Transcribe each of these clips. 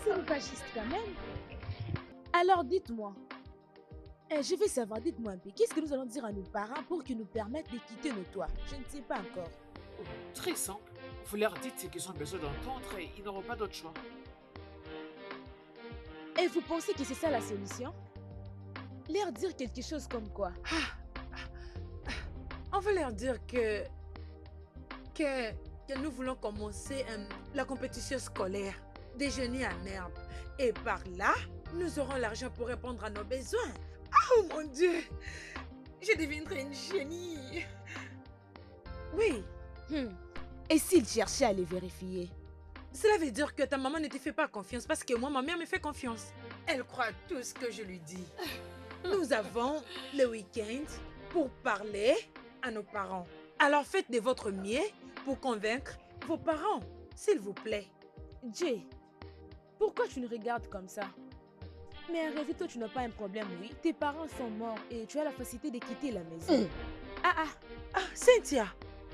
C'est une fasciste quand même. Alors dites-moi, je veux savoir, dites-moi un peu, qu'est-ce que nous allons dire à nos parents pour qu'ils nous permettent de quitter nos toits? Je ne sais pas encore. Oh, très simple. Vous leur dites ce qu'ils ont besoin d'entendre et ils n'auront pas d'autre choix. Et vous pensez que c'est ça la solution? Leur dire quelque chose comme quoi? On va leur dire que nous voulons commencer la compétition scolaire, déjeuner en herbe. Et par là, nous aurons l'argent pour répondre à nos besoins. Oh mon Dieu! Je deviendrai une génie. Oui, Et s'ils cherchaient à les vérifier? cela veut dire que ta maman ne te fait pas confiance parce que moi, ma mère me fait confiance. Elle croit tout ce que je lui dis. Nous avons le week-end pour parler à nos parents. Alors faites de votre mieux pour convaincre vos parents, s'il vous plaît. Jay, pourquoi tu nous regardes comme ça? Mais en réalité, toi, tu n'as pas un problème, oui? Tes parents sont morts et tu as la facilité de quitter la maison. Ah, Cynthia,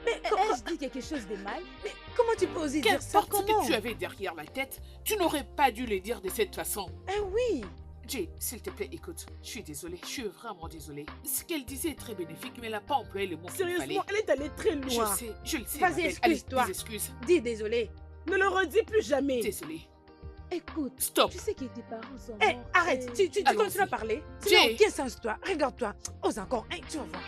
mais, ai-je dit quelque chose de mal? mais comment tu peux oser dire ça? Qu'importe ce Comment? que tu avais derrière la tête, tu n'aurais pas dû le dire de cette façon. Eh oui, Jay, s'il te plaît, écoute. Je suis désolée, je suis vraiment désolée. Ce qu'elle disait est très bénéfique, mais elle n'a pas employé le mot qu'il fallait. sérieusement, elle est allée très loin. Je le sais. Vas-y, ma belle. excuse-toi. Allez, des excuses. Dis désolé. Ne le redis plus jamais. Désolée. Écoute, Stop. tu sais que tes parents sont Eh, morts. arrête, et- tu Allons-y. continues à parler. Ça Jay. n'a aucun sens, toi. Regarde-toi. Ose encore. Hein, tu vas voir.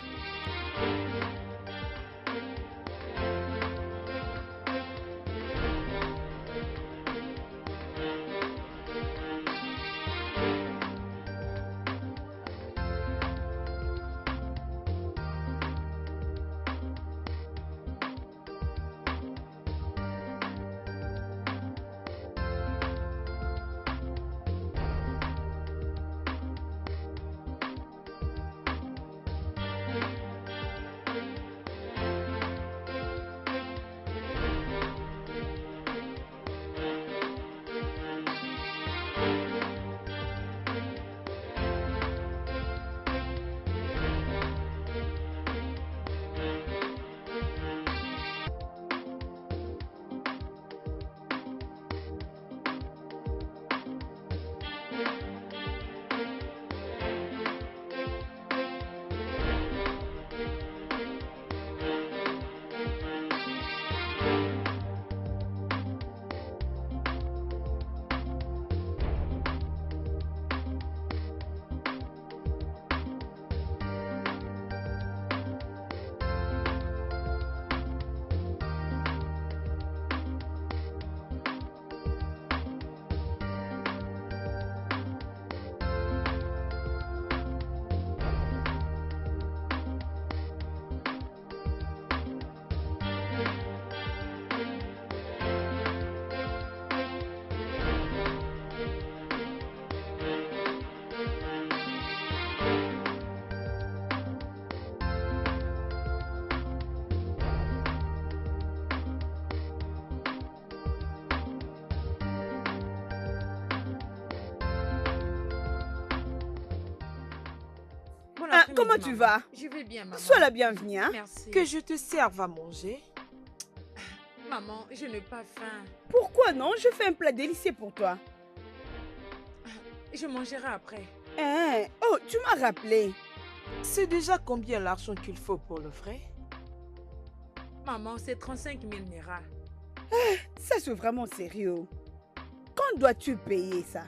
Bon après-midi, Comment tu maman. vas? Je vais bien, maman. Sois la bienvenue, hein? Merci. Que je te serve à manger. Maman, je n'ai pas faim. Pourquoi non? Je fais un plat délicieux pour toi. Je mangerai après. Hein? Oh, tu m'as rappelé. C'est déjà combien l'argent qu'il faut pour le frais? Maman, c'est 35 000 Naira. Ça, c'est vraiment sérieux. Quand dois-tu payer ça?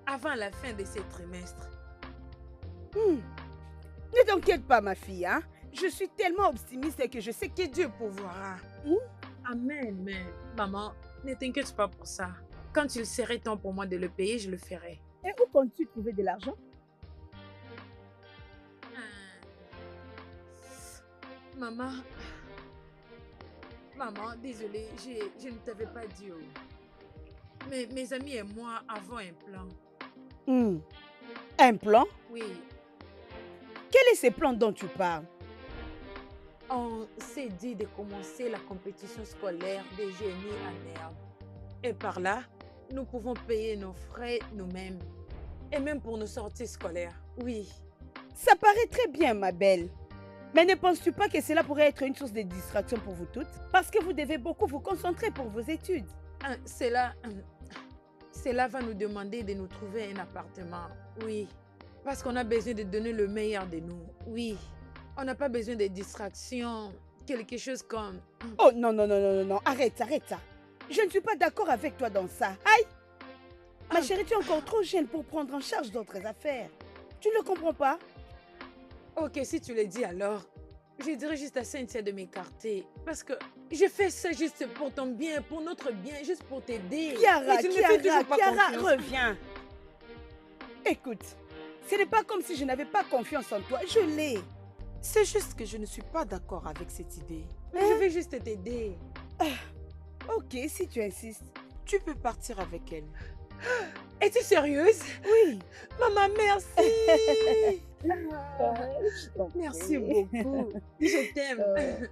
Avant la fin de ce trimestre. Ne t'inquiète pas, ma fille, hein? Je suis tellement optimiste que je sais que Dieu pourvoira. Amen, mais maman, Ne t'inquiète pas pour ça. Quand il serait temps pour moi de le payer, je le ferai. Et où comptes-tu trouver de l'argent? Maman, désolée, je ne t'avais pas dit. Mais mes amis et moi avons un plan. Un plan? Oui, Quel est ce plan dont tu parles? on s'est dit de commencer la compétition scolaire des génies à Nerve. Et par là, nous pouvons payer nos frais nous-mêmes. Et même pour nos sorties scolaires. Oui. Ça paraît très bien, ma belle. Mais ne penses-tu pas que cela pourrait être une source de distraction pour vous toutes? Parce que vous devez beaucoup vous concentrer pour vos études. Cela va nous demander de nous trouver un appartement. Oui. Parce qu'on a besoin de donner le meilleur de nous. Oui. On n'a pas besoin de distractions. Quelque chose comme... Oh non, non, non, non, non, non, arrête, arrête ça. Je ne suis pas d'accord avec toi dans ça. Aïe! Ma chérie, tu es encore trop jeune pour prendre en charge d'autres affaires. Tu ne le comprends pas? Ok, si tu le dis alors, je dirais juste à Cynthia de m'écarter. Parce que je fais ça juste pour ton bien, pour notre bien, juste pour t'aider. Chiara, Mais tu ne me fais toujours pas Chiara, confiance. reviens. Écoute, ce n'est pas comme si je n'avais pas confiance en toi. Je l'ai. C'est juste que je ne suis pas d'accord avec cette idée. Mais je vais juste t'aider. Ok, si tu insistes. Tu peux partir avec elle. Es-tu sérieuse? Oui. Maman, merci. Je t'en Merci prie. beaucoup. Je t'aime.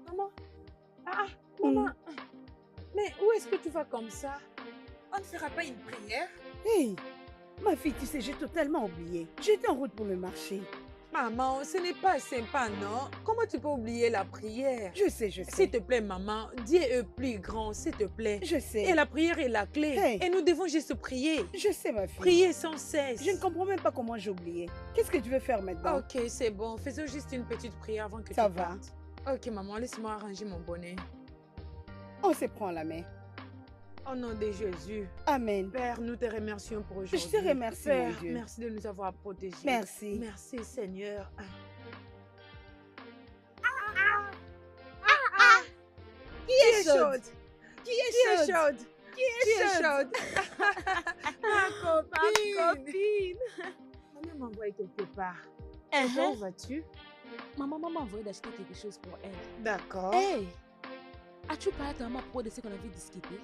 Maman. Maman. Mais où est-ce que tu vas comme ça? On ne fera pas une prière? Hey, ma fille, tu sais, j'ai totalement oublié. J'étais en route pour le marché. Maman, ce n'est pas sympa, non? Comment tu peux oublier la prière? Je sais, je S'il sais. te plaît, maman, Dieu est plus grand, s'il te plaît. Je sais. Et la prière est la clé. Hey. Et nous devons juste prier. Je sais, ma fille. Prier sans cesse. Je ne comprends même pas comment j'ai oublié. Qu'est-ce que tu veux faire maintenant? Ok, c'est bon. Faisons juste une petite prière avant que Ça tu va. partes. Ok, maman, laisse-moi arranger mon bonnet. On se prend la main. Au nom de Jésus. Amen. Père, nous te remercions pour aujourd'hui. Je te remercie, Père, mon Dieu. merci de nous avoir protégés. Merci. Merci, Seigneur. Qui est chaude? Qui est chaude? Qui est chaude? Ma copine. Maman m'a envoyé quelque part. Uh-huh. Où vas-tu? Maman m'a envoyé d'acheter quelque chose pour elle. D'accord. Hey, as-tu parlé à ta maman pour de ce qu'on avait discuté?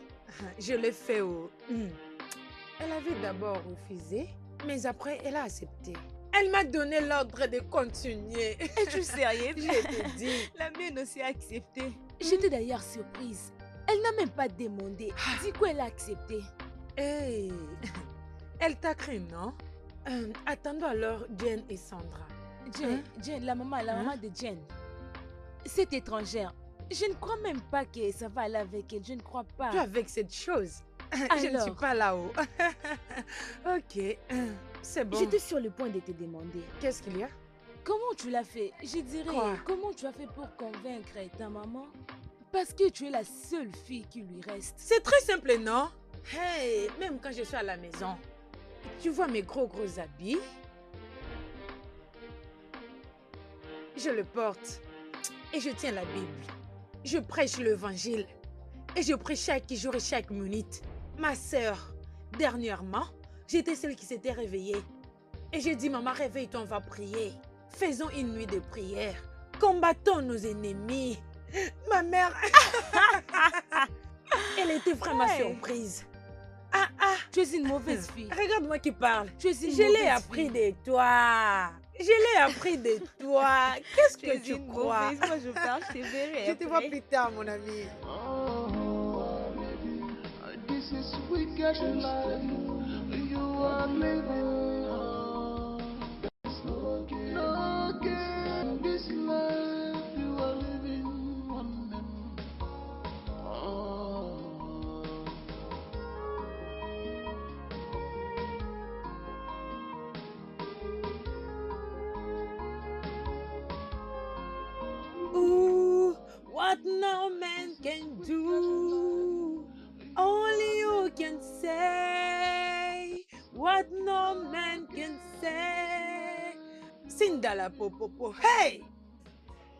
Je l'ai fait au... Elle avait d'abord refusé, mais après, elle a accepté. Elle m'a donné l'ordre de continuer. Es-tu sérieuse? Je te dis. La mienne aussi a accepté. J'étais d'ailleurs surprise. Elle n'a même pas demandé. Dis quoi, elle a accepté. Hey, elle t'a cru, non? Attendons alors Jen et Sandra. Jen, la maman de Jen. Cette étrangère, je ne crois même pas que ça va aller avec elle. Je ne crois pas. Tu avec cette chose? Je ne suis Alors? pas là-haut. Ok, c'est bon. J'étais sur le point de te demander. Qu'est-ce qu'il y a? Comment tu l'as fait? Je dirais, Quoi? comment tu as fait pour convaincre ta maman? Parce que tu es la seule fille qui lui reste. C'est très simple, non? Hey, même quand je suis à la maison, tu vois mes gros habits? Je le porte et je tiens la Bible. Je prêche l'évangile et je prie chaque jour et chaque minute. Ma sœur, dernièrement, j'étais celle qui s'était réveillée. Et j'ai dit, maman, réveille-toi, on va prier. Faisons une nuit de prière. Combattons nos ennemis. Ma mère, elle était vraiment Ouais. surprise. Tu es une mauvaise fille. Regarde-moi qui parle. Tu es une Je l'ai mauvaise appris fille. de toi. Je l'ai appris de toi. Qu'est-ce que tu crois? Moi, je parle, je te verrai. Je te vois plus tard, mon ami. Oh, baby, this is wicked life you are living. There's no gain in this life you are living. Oh. what no man can do. Only you can say what no man can say. Sindala popopo, hey!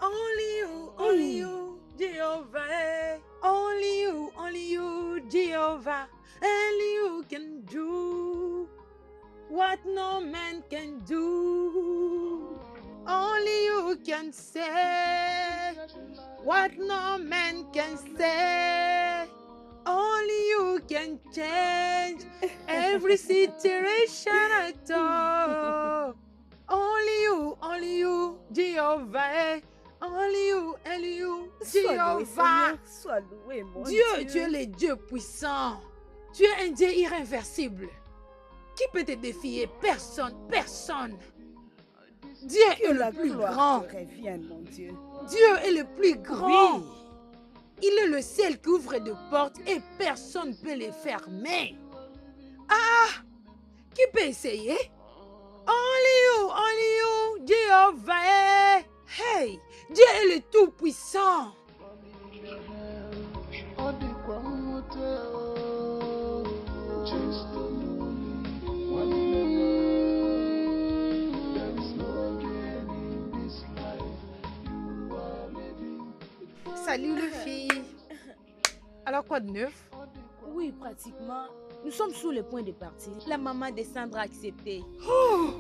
Only you, Jehovah. eh. Only you, Jehovah. Only you can do what no man can do. Only you can say what no man can say. Only you can change every situation at all. Only you, Jehovah. eh. Only you, Sois loué, Jehovah. Seigneur. Sois loué, mon Dieu, Dieu. tu es le Dieu puissant. Tu es un Dieu irréversible. Qui peut te défier? Personne, personne. Dieu Que est la le plus gloire grand. te revienne, mon Dieu. Dieu est le plus grand. Oui. Il est le seul qui ouvre des portes et personne ne peut les fermer. Ah! Qui peut essayer? Only you, Jehovah. eh. Hey! Dieu est le tout-puissant. Salut les filles. Alors quoi de neuf? Oui, pratiquement. Nous sommes sur le point de partir. La maman de Sandra a accepté. Oh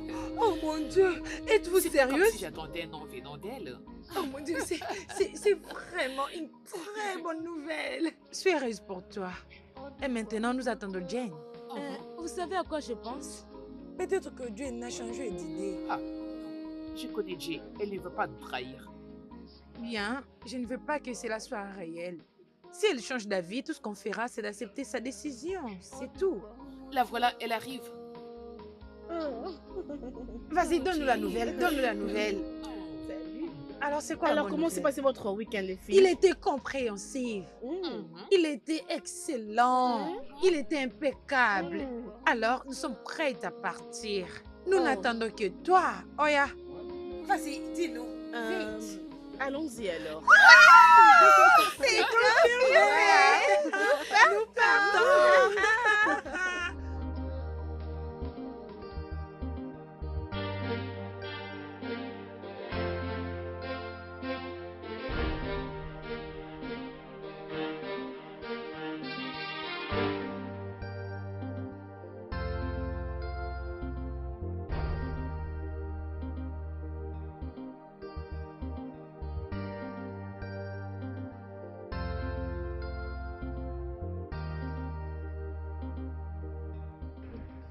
mon Dieu, êtes-vous C'est pas comme sérieuse? si j'attendais un nom venant d'elle. Oh mon Dieu, c'est vraiment une très bonne nouvelle. Je suis heureuse pour toi. Et maintenant, nous attendons Jane. Oh, Vous savez à quoi je pense? Peut-être que Jane n'a changé d'idée. ah, je connais Jay. Elle ne veut pas nous trahir. Bien, je ne veux pas que cela soit réel. Si elle change d'avis, tout ce qu'on fera, c'est d'accepter sa décision. C'est tout. La voilà, elle arrive. Vas-y, donne-nous la nouvelle. Donne-nous la nouvelle. Alors, c'est quoi la Alors, bonne comment s'est nouvelle? passé votre week-end, les filles? Il était compréhensif. Mhm. Il était excellent. Il était impeccable. Mm. Alors, nous sommes prêts à partir. Nous Oh. n'attendons que toi. Oya. Vas-y, dis-nous. Euh, Vite. Allons-y alors. C'est confirmé. Nous partons.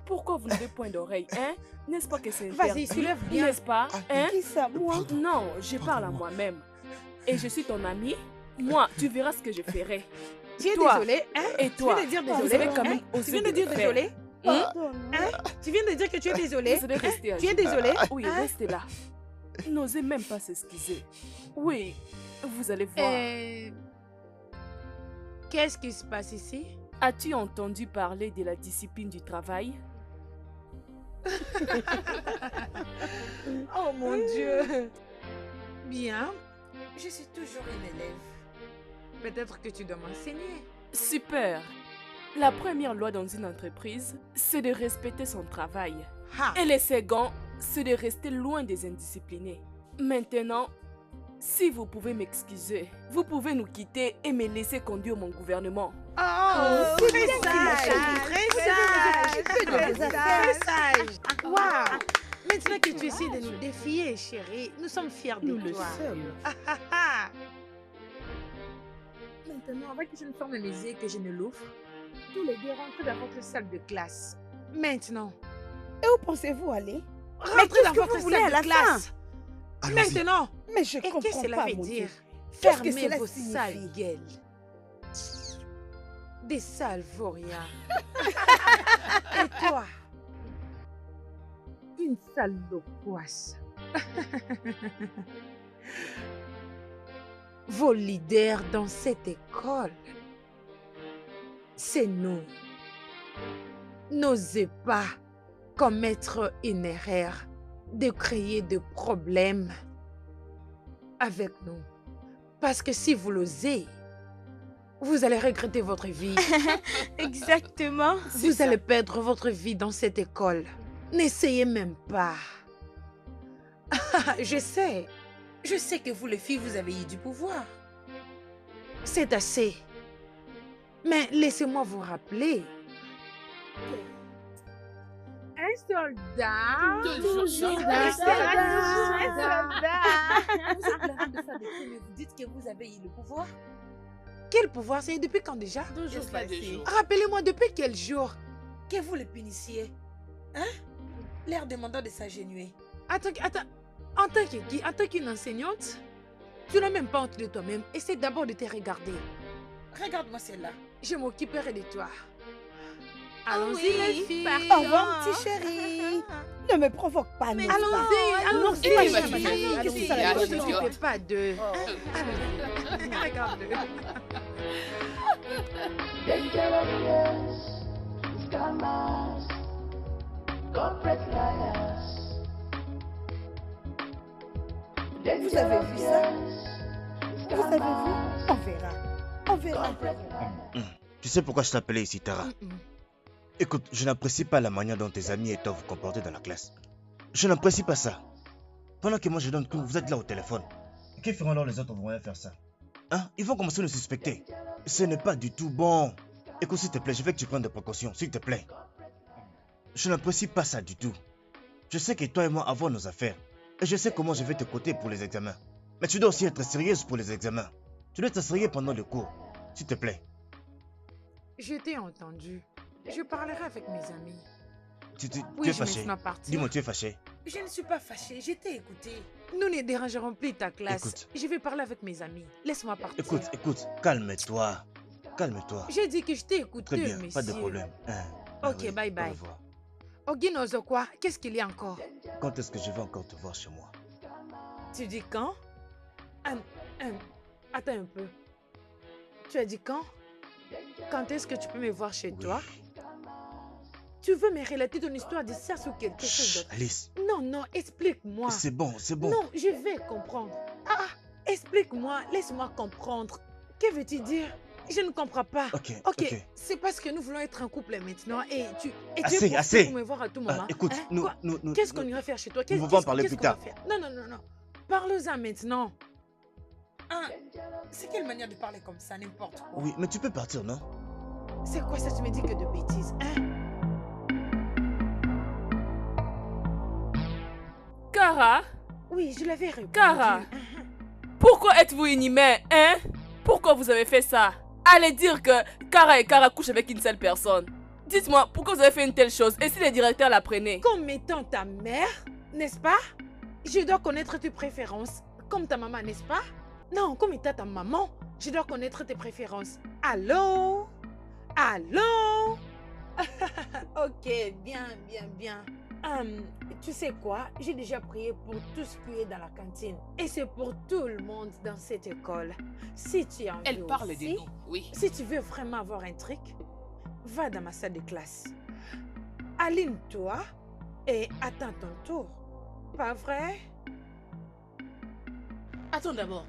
Pourquoi vous n'avez point d'oreille, hein? N'est-ce pas que c'est Vas-y, interdit? soulève bien. N'est-ce pas, hein? Qui ça, moi? Non, je parle à moi-même. Et je suis ton ami. Moi, tu verras ce que je ferai. Tu es Toi. désolé, hein? Et Tu toi, viens de dire vous désolé, avez quand hein? même Tu osé viens de de dire le faire. désolé? Pardonne-moi. Hein? Tu viens de dire que tu es désolé? Vous allez rester à Tu es genoux. désolé? Oui, Hein? restez là. N'osez même pas s'excuser. Oui, vous allez voir. Qu'est-ce qui se passe ici? As-tu entendu parler de la discipline du travail? Oh mon Dieu! Bien, je suis toujours une élève. Peut-être que tu dois m'enseigner. Super. La première loi dans une entreprise, c'est de respecter son travail. Ha! Et le second, c'est de rester loin des indisciplinés. Maintenant, si vous pouvez m'excuser, vous pouvez nous quitter et me laisser conduire mon gouvernement. Oh, très sage! Très sage! Très Très sage! Waouh! Maintenant que tu essaies de nous défier, chérie, nous sommes fiers de Nous le toi. sommes. Ah, ah, ah. Maintenant, avant que je ne ferme mes yeux et que je ne l'ouvre, tous les deux rentrez dans votre salle de classe. Maintenant, Et où pensez-vous aller? rentrez qu'est-ce dans que votre vous voulez salle à la de classe. Allons-y. Maintenant, Mais je et qu'est-ce que comprends cela pas, veut mon dire? Dieu. Qu'est-ce que Fermez cela vos signifie? sales gueules. Des sales vauriens. Et toi, une sale loquace. Vos leaders dans cette école, c'est nous. N'osez pas commettre une erreur de créer des problèmes avec nous. Parce que si vous l'osez, vous allez regretter votre vie. Exactement. Vous allez perdre votre vie dans cette école. N'essayez même pas. Je sais que vous les filles, vous avez eu du pouvoir. C'est assez. Mais laissez-moi vous rappeler. Un soldat. Toujours Un soldat. Vous êtes la reine de faire des crimes et vous dites que vous avez eu le pouvoir. Quel pouvoir? C'est depuis quand déjà? Toujours Juste pas des passé. jours. Rappelez-moi depuis quel jour que vous le punissiez. Hein? L'air demandant de s'agenouiller. Attends, en tant que qui? En tant qu'une enseignante? Tu n'as même pas honte de toi-même. Essaie d'abord de te regarder. Regarde-moi celle-là. Je m'occuperai de toi. Allons-y, les filles. Au revoir, petit chéri. Ne me provoque pas, n'est-ce pas? Allons-y. Allons-y, Allons-y. ma Ne chérie. vous occupez pas d'eux. Allons-y. Regarde-le. Dangerous, scammers, corporate liars. Vous avez vu ça? Vous avez vu? On verra. On verra. Tu sais pourquoi je t'appelais ici, Tara? Écoute, je n'apprécie pas la manière dont tes amis et toi vous comportez dans la classe. Je n'apprécie pas ça. Pendant que moi je donne cours, vous êtes là au téléphone. Que feront alors les autres vont rien faire ça? Hein? Ils vont commencer à nous suspecter. Ce n'est pas du tout bon. Écoute, s'il te plaît, je veux que tu prennes des précautions, s'il te plaît. Je n'apprécie pas ça du tout. Je sais que toi et moi avons nos affaires. Et je sais comment je vais te coter pour les examens. Mais tu dois aussi être sérieuse pour les examens. Tu dois être sérieux pendant le cours. S'il te plaît. Je t'ai entendu. Je parlerai avec mes amis. Tu Oui, es je me fâché. suis partie. Dis-moi, tu es fâché. Je ne suis pas fâchée, je t'ai écouté. Nous ne dérangerons plus ta classe. Écoute. Je vais parler avec mes amis. Laisse-moi partir. Écoute, calme-toi. Calme-toi. J'ai dit que je t'ai écouté, Très bien, monsieur. pas de problème. Hein, Ok, bye bye. Au revoir. Oginozo quoi? Qu'est-ce qu'il y a encore? Quand est-ce que je vais encore te voir chez moi? Tu dis quand? Attends un peu. Tu as dit quand? Quand est-ce que tu peux me voir chez toi? Tu veux me relater ton histoire de sexe ou quelque chose Chut, d'autre? Alice, Non, explique-moi. c'est bon. Non, je vais comprendre. Explique-moi, laisse-moi comprendre. Que veux-tu dire? Je ne comprends pas. Ok. C'est parce que nous voulons être un couple maintenant et tu es Assez, profité assez. pour me voir à tout moment. Écoute, Hein? nous... Quoi? nous Qu'est-ce qu'on ira faire chez toi? nous pouvons parler qu'est-ce plus qu'on va tard. faire? Non. Parle-en maintenant. C'est quelle manière de parler comme ça, n'importe quoi? Oui, mais tu peux partir, non? C'est quoi ça, tu me dis que de bêtises, hein? Kara, Oui, je l'avais répondu. Kara, pourquoi êtes-vous inhumain, hein? Pourquoi vous avez fait ça? Allez dire que Kara et Kara couchent avec une seule personne. Dites-moi, pourquoi vous avez fait une telle chose? Et si le directeur l'apprenait? Comme étant ta mère, n'est-ce pas? Je dois connaître tes préférences. Comme ta maman, n'est-ce pas? Non, comme étant ta maman, je dois connaître tes préférences. Allô? Ok, bien. Tu sais quoi? J'ai déjà prié pour tout ce qui est dans la cantine. Et c'est pour tout le monde dans cette école. Si tu en veux Elle parle aussi, de nous, oui. si tu veux vraiment avoir un truc, va dans ma salle de classe. Aligne-toi et attends ton tour. Pas vrai? Attends d'abord.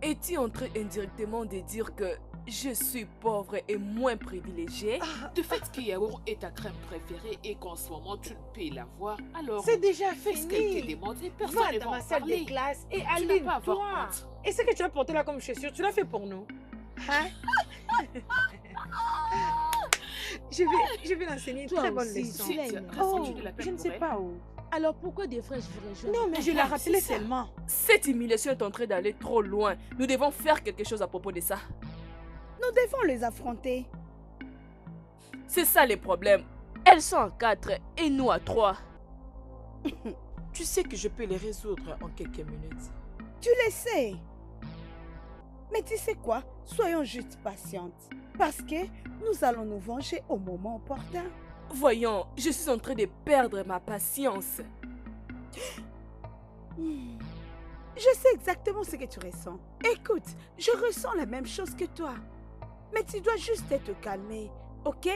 Es-tu en train indirectement de dire que je suis pauvre et moins privilégiée? Du fait que yaourt est ta crème préférée et qu'en ce moment tu ne peux l'avoir, alors C'est déjà fais ce qu'elle fini. te demande et personne Va ne dans va ma en salle parler. de classe et Tu n'as pas à avoir aligne-toi. honte. Et ce que tu as porté là comme chaussure, tu l'as fait pour nous. Hein? je vais l'enseigner une Toi très bonne aussi, leçon. tu l'as Tu as aimé. ressenti de la peine Je ne pour sais elle? pas où. Alors pourquoi devrais-je vous rejoindre? Non, mais je l'ai C'est rappelé ça. seulement. Cette humiliation est en train d'aller trop loin. Nous devons faire quelque chose à propos de ça. Nous devons les affronter. C'est ça les problèmes. Elles sont en 4 et nous à 3. Tu sais que je peux les résoudre en quelques minutes. Tu le sais. Mais tu sais quoi? Soyons juste patientes. Parce que nous allons nous venger au moment opportun. Voyons, je suis en train de perdre ma patience. Je sais exactement ce que tu ressens. Écoute, je ressens la même chose que toi. Mais tu dois juste te calmer, ok?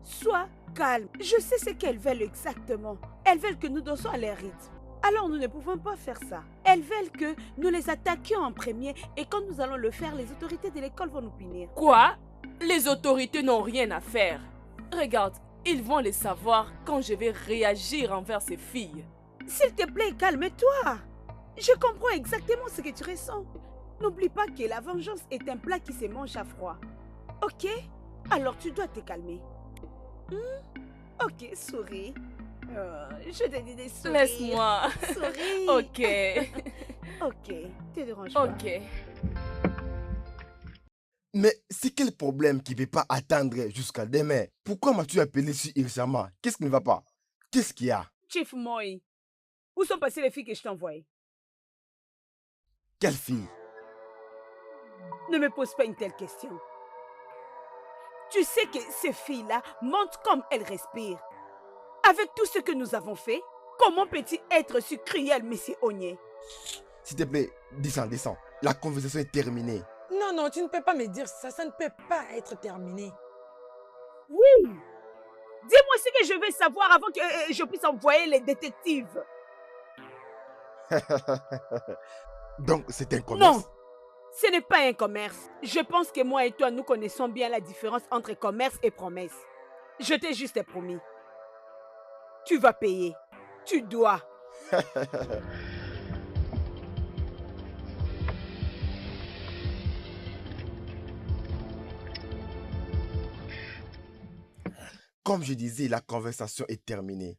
Sois calme. Je sais ce qu'elles veulent exactement. Elles veulent que nous dansions à leur rythme. Alors nous ne pouvons pas faire ça. Elles veulent que nous les attaquions en premier et quand nous allons le faire, les autorités de l'école vont nous punir. Quoi? Les autorités n'ont rien à faire. Regarde, ils vont les savoir quand je vais réagir envers ces filles. S'il te plaît, calme-toi. Je comprends exactement ce que tu ressens. N'oublie pas que la vengeance est un plat qui se mange à froid. Ok? Alors tu dois te calmer. Ok, souris. Je te dis des sourires. Laisse-moi. Souris. Ok. Ok, te dérange pas. Ok. Mais c'est quel problème qui ne peut pas attendre jusqu'à demain? Pourquoi m'as-tu appelé si urgemment? Qu'est-ce qui ne va pas? Qu'est-ce qu'il y a? Chief Moi, où sont passées les filles que je t'ai envoyées? Quelle fille? Ne me pose pas une telle question. Tu sais que ces filles-là mentent comme elles respirent. Avec tout ce que nous avons fait, comment peut-il être si cruel, monsieur Ogné? S'il te plaît, descends, descends. La conversation est terminée. Non, non, tu ne peux pas me dire ça. Ça ne peut pas être terminé. Oui. Dis-moi ce que je veux savoir avant que je puisse envoyer les détectives. Donc, c'est un commerce? Non, ce n'est pas un commerce. Je pense que moi et toi, nous connaissons bien la différence entre commerce et promesse. Je t'ai juste promis. Tu vas payer. Tu dois. Comme je disais, la conversation est terminée.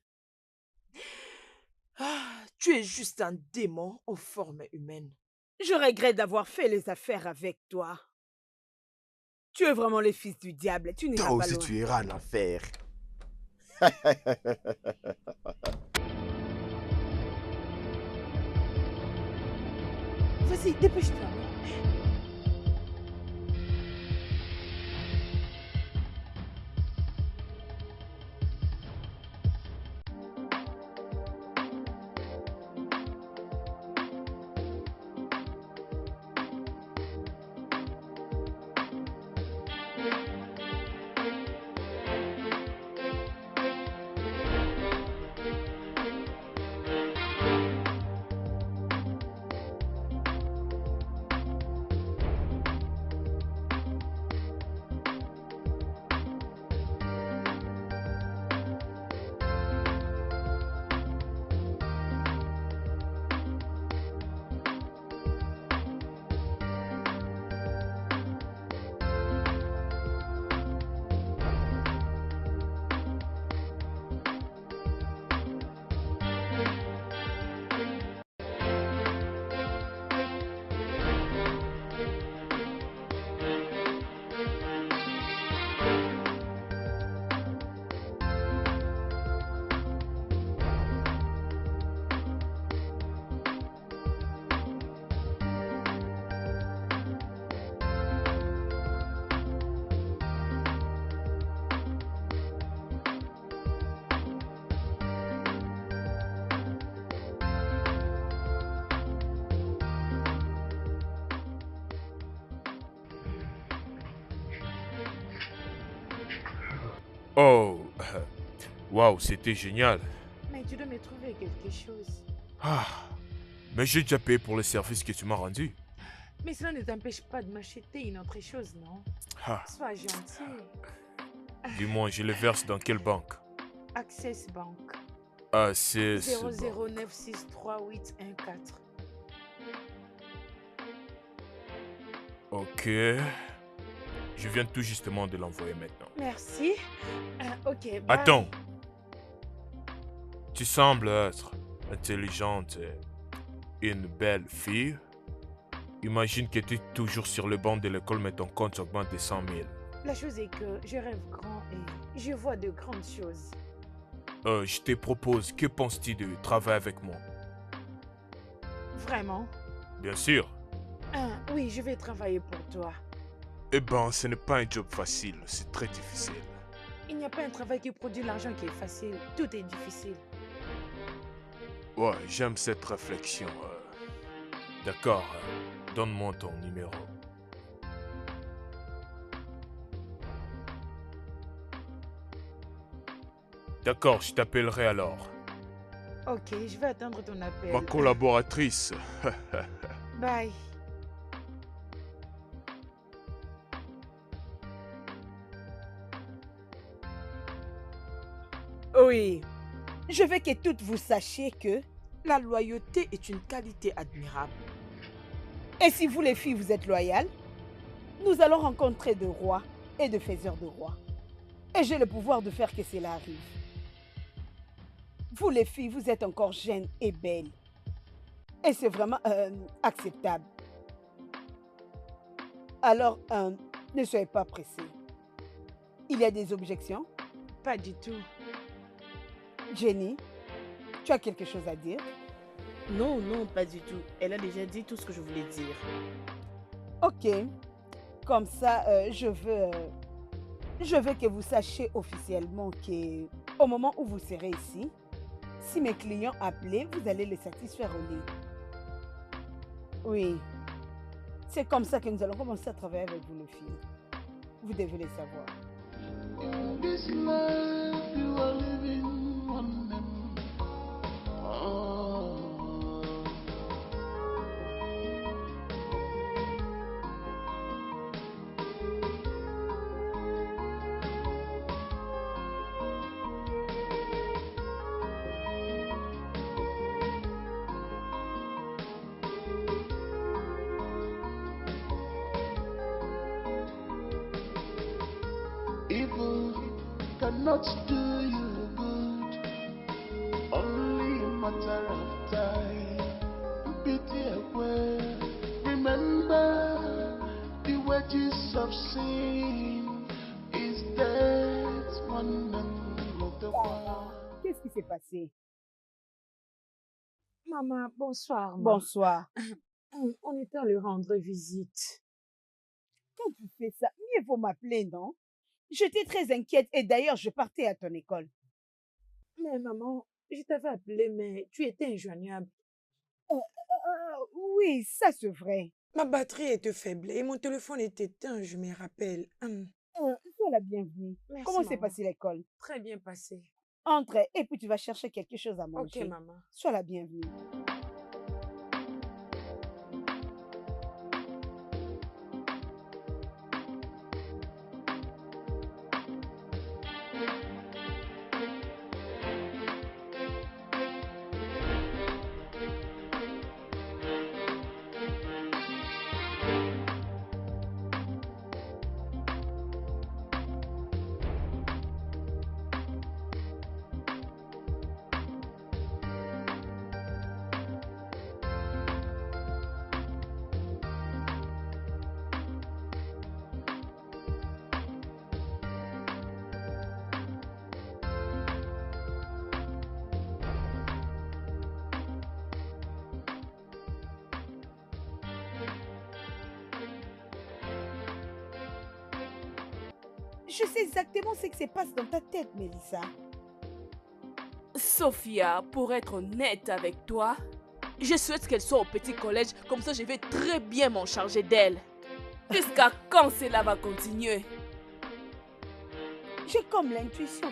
Ah, tu es juste un démon aux formes humaines. Je regrette d'avoir fait les affaires avec toi. Tu es vraiment le fils du diable. Tu n'iras Toi pas aussi, loin. tu iras en enfer. Vas-y, dépêche-toi. Oh, waouh, c'était génial. Mais tu dois me trouver quelque chose. Ah, mais j'ai déjà payé pour le service que tu m'as rendu. Mais cela ne t'empêche pas de m'acheter une autre chose, non? Ah, Sois gentil. dis-moi, je le verse dans quelle banque? Access Bank. Ah, c'est... 009638114. Ok. Je viens tout justement de l'envoyer maintenant. Merci. Ok, bye. Attends. Tu sembles être intelligente et une belle fille. Imagine que tu es toujours sur le banc de l'école mais ton compte augmente de 100 000. La chose est que je rêve grand et je vois de grandes choses. Je te propose, que penses-tu de travailler avec moi? Vraiment? Bien sûr. Oui, je vais travailler pour toi. Eh ben, ce n'est pas un job facile, c'est très difficile. Il n'y a pas un travail qui produit l'argent qui est facile. Tout est difficile. Ouais, j'aime cette réflexion. D'accord, donne-moi ton numéro. D'accord, je t'appellerai alors. Ok, je vais attendre ton appel. Ma collaboratrice. Bye. Oui. Je veux que toutes vous sachiez que... La loyauté est une qualité admirable. Et si vous les filles, vous êtes loyales, nous allons rencontrer de rois et de faiseurs de rois. Et j'ai le pouvoir de faire que cela arrive. Vous les filles, vous êtes encore jeunes et belles. Et c'est vraiment acceptable. Alors, ne soyez pas pressés. Il y a des objections? Pas du tout. Jenny, tu as quelque chose à dire? Non, non, pas du tout. Elle a déjà dit tout ce que je voulais dire. Ok. Comme ça, je veux que vous sachiez officiellement que au moment où vous serez ici, si mes clients appelaient, vous allez les satisfaire au lit. Oui. C'est comme ça que nous allons commencer à travailler avec vous, les filles. Vous devez le savoir. This life you are living on them. Evil cannot do you good, only a matter of time. Pity away. Remember, the wages of sin is death, one of the world. Qu'est-ce qui s'est passé? Maman, bonsoir. Maman. Bonsoir. On était à lui rendre visite. Quand tu fais ça, mieux vaut m'appeler, non? J'étais très inquiète et d'ailleurs, je partais à ton école. Mais maman, je t'avais appelé, mais tu étais injoignable. Oui, ça c'est vrai. Ma batterie était faible et mon téléphone était éteint, je me rappelle. Sois la bienvenue. Merci, Comment s'est maman. passée l'école? Très bien passé. Entre et puis tu vas chercher quelque chose à manger. Ok, maman. Sois la bienvenue. Je sais exactement ce qui se passe dans ta tête, Mélissa. Sophia, pour être honnête avec toi, je souhaite qu'elle soit au petit collège, comme ça je vais très bien m'en charger d'elle. Jusqu'à quand cela va continuer? J'ai comme l'intuition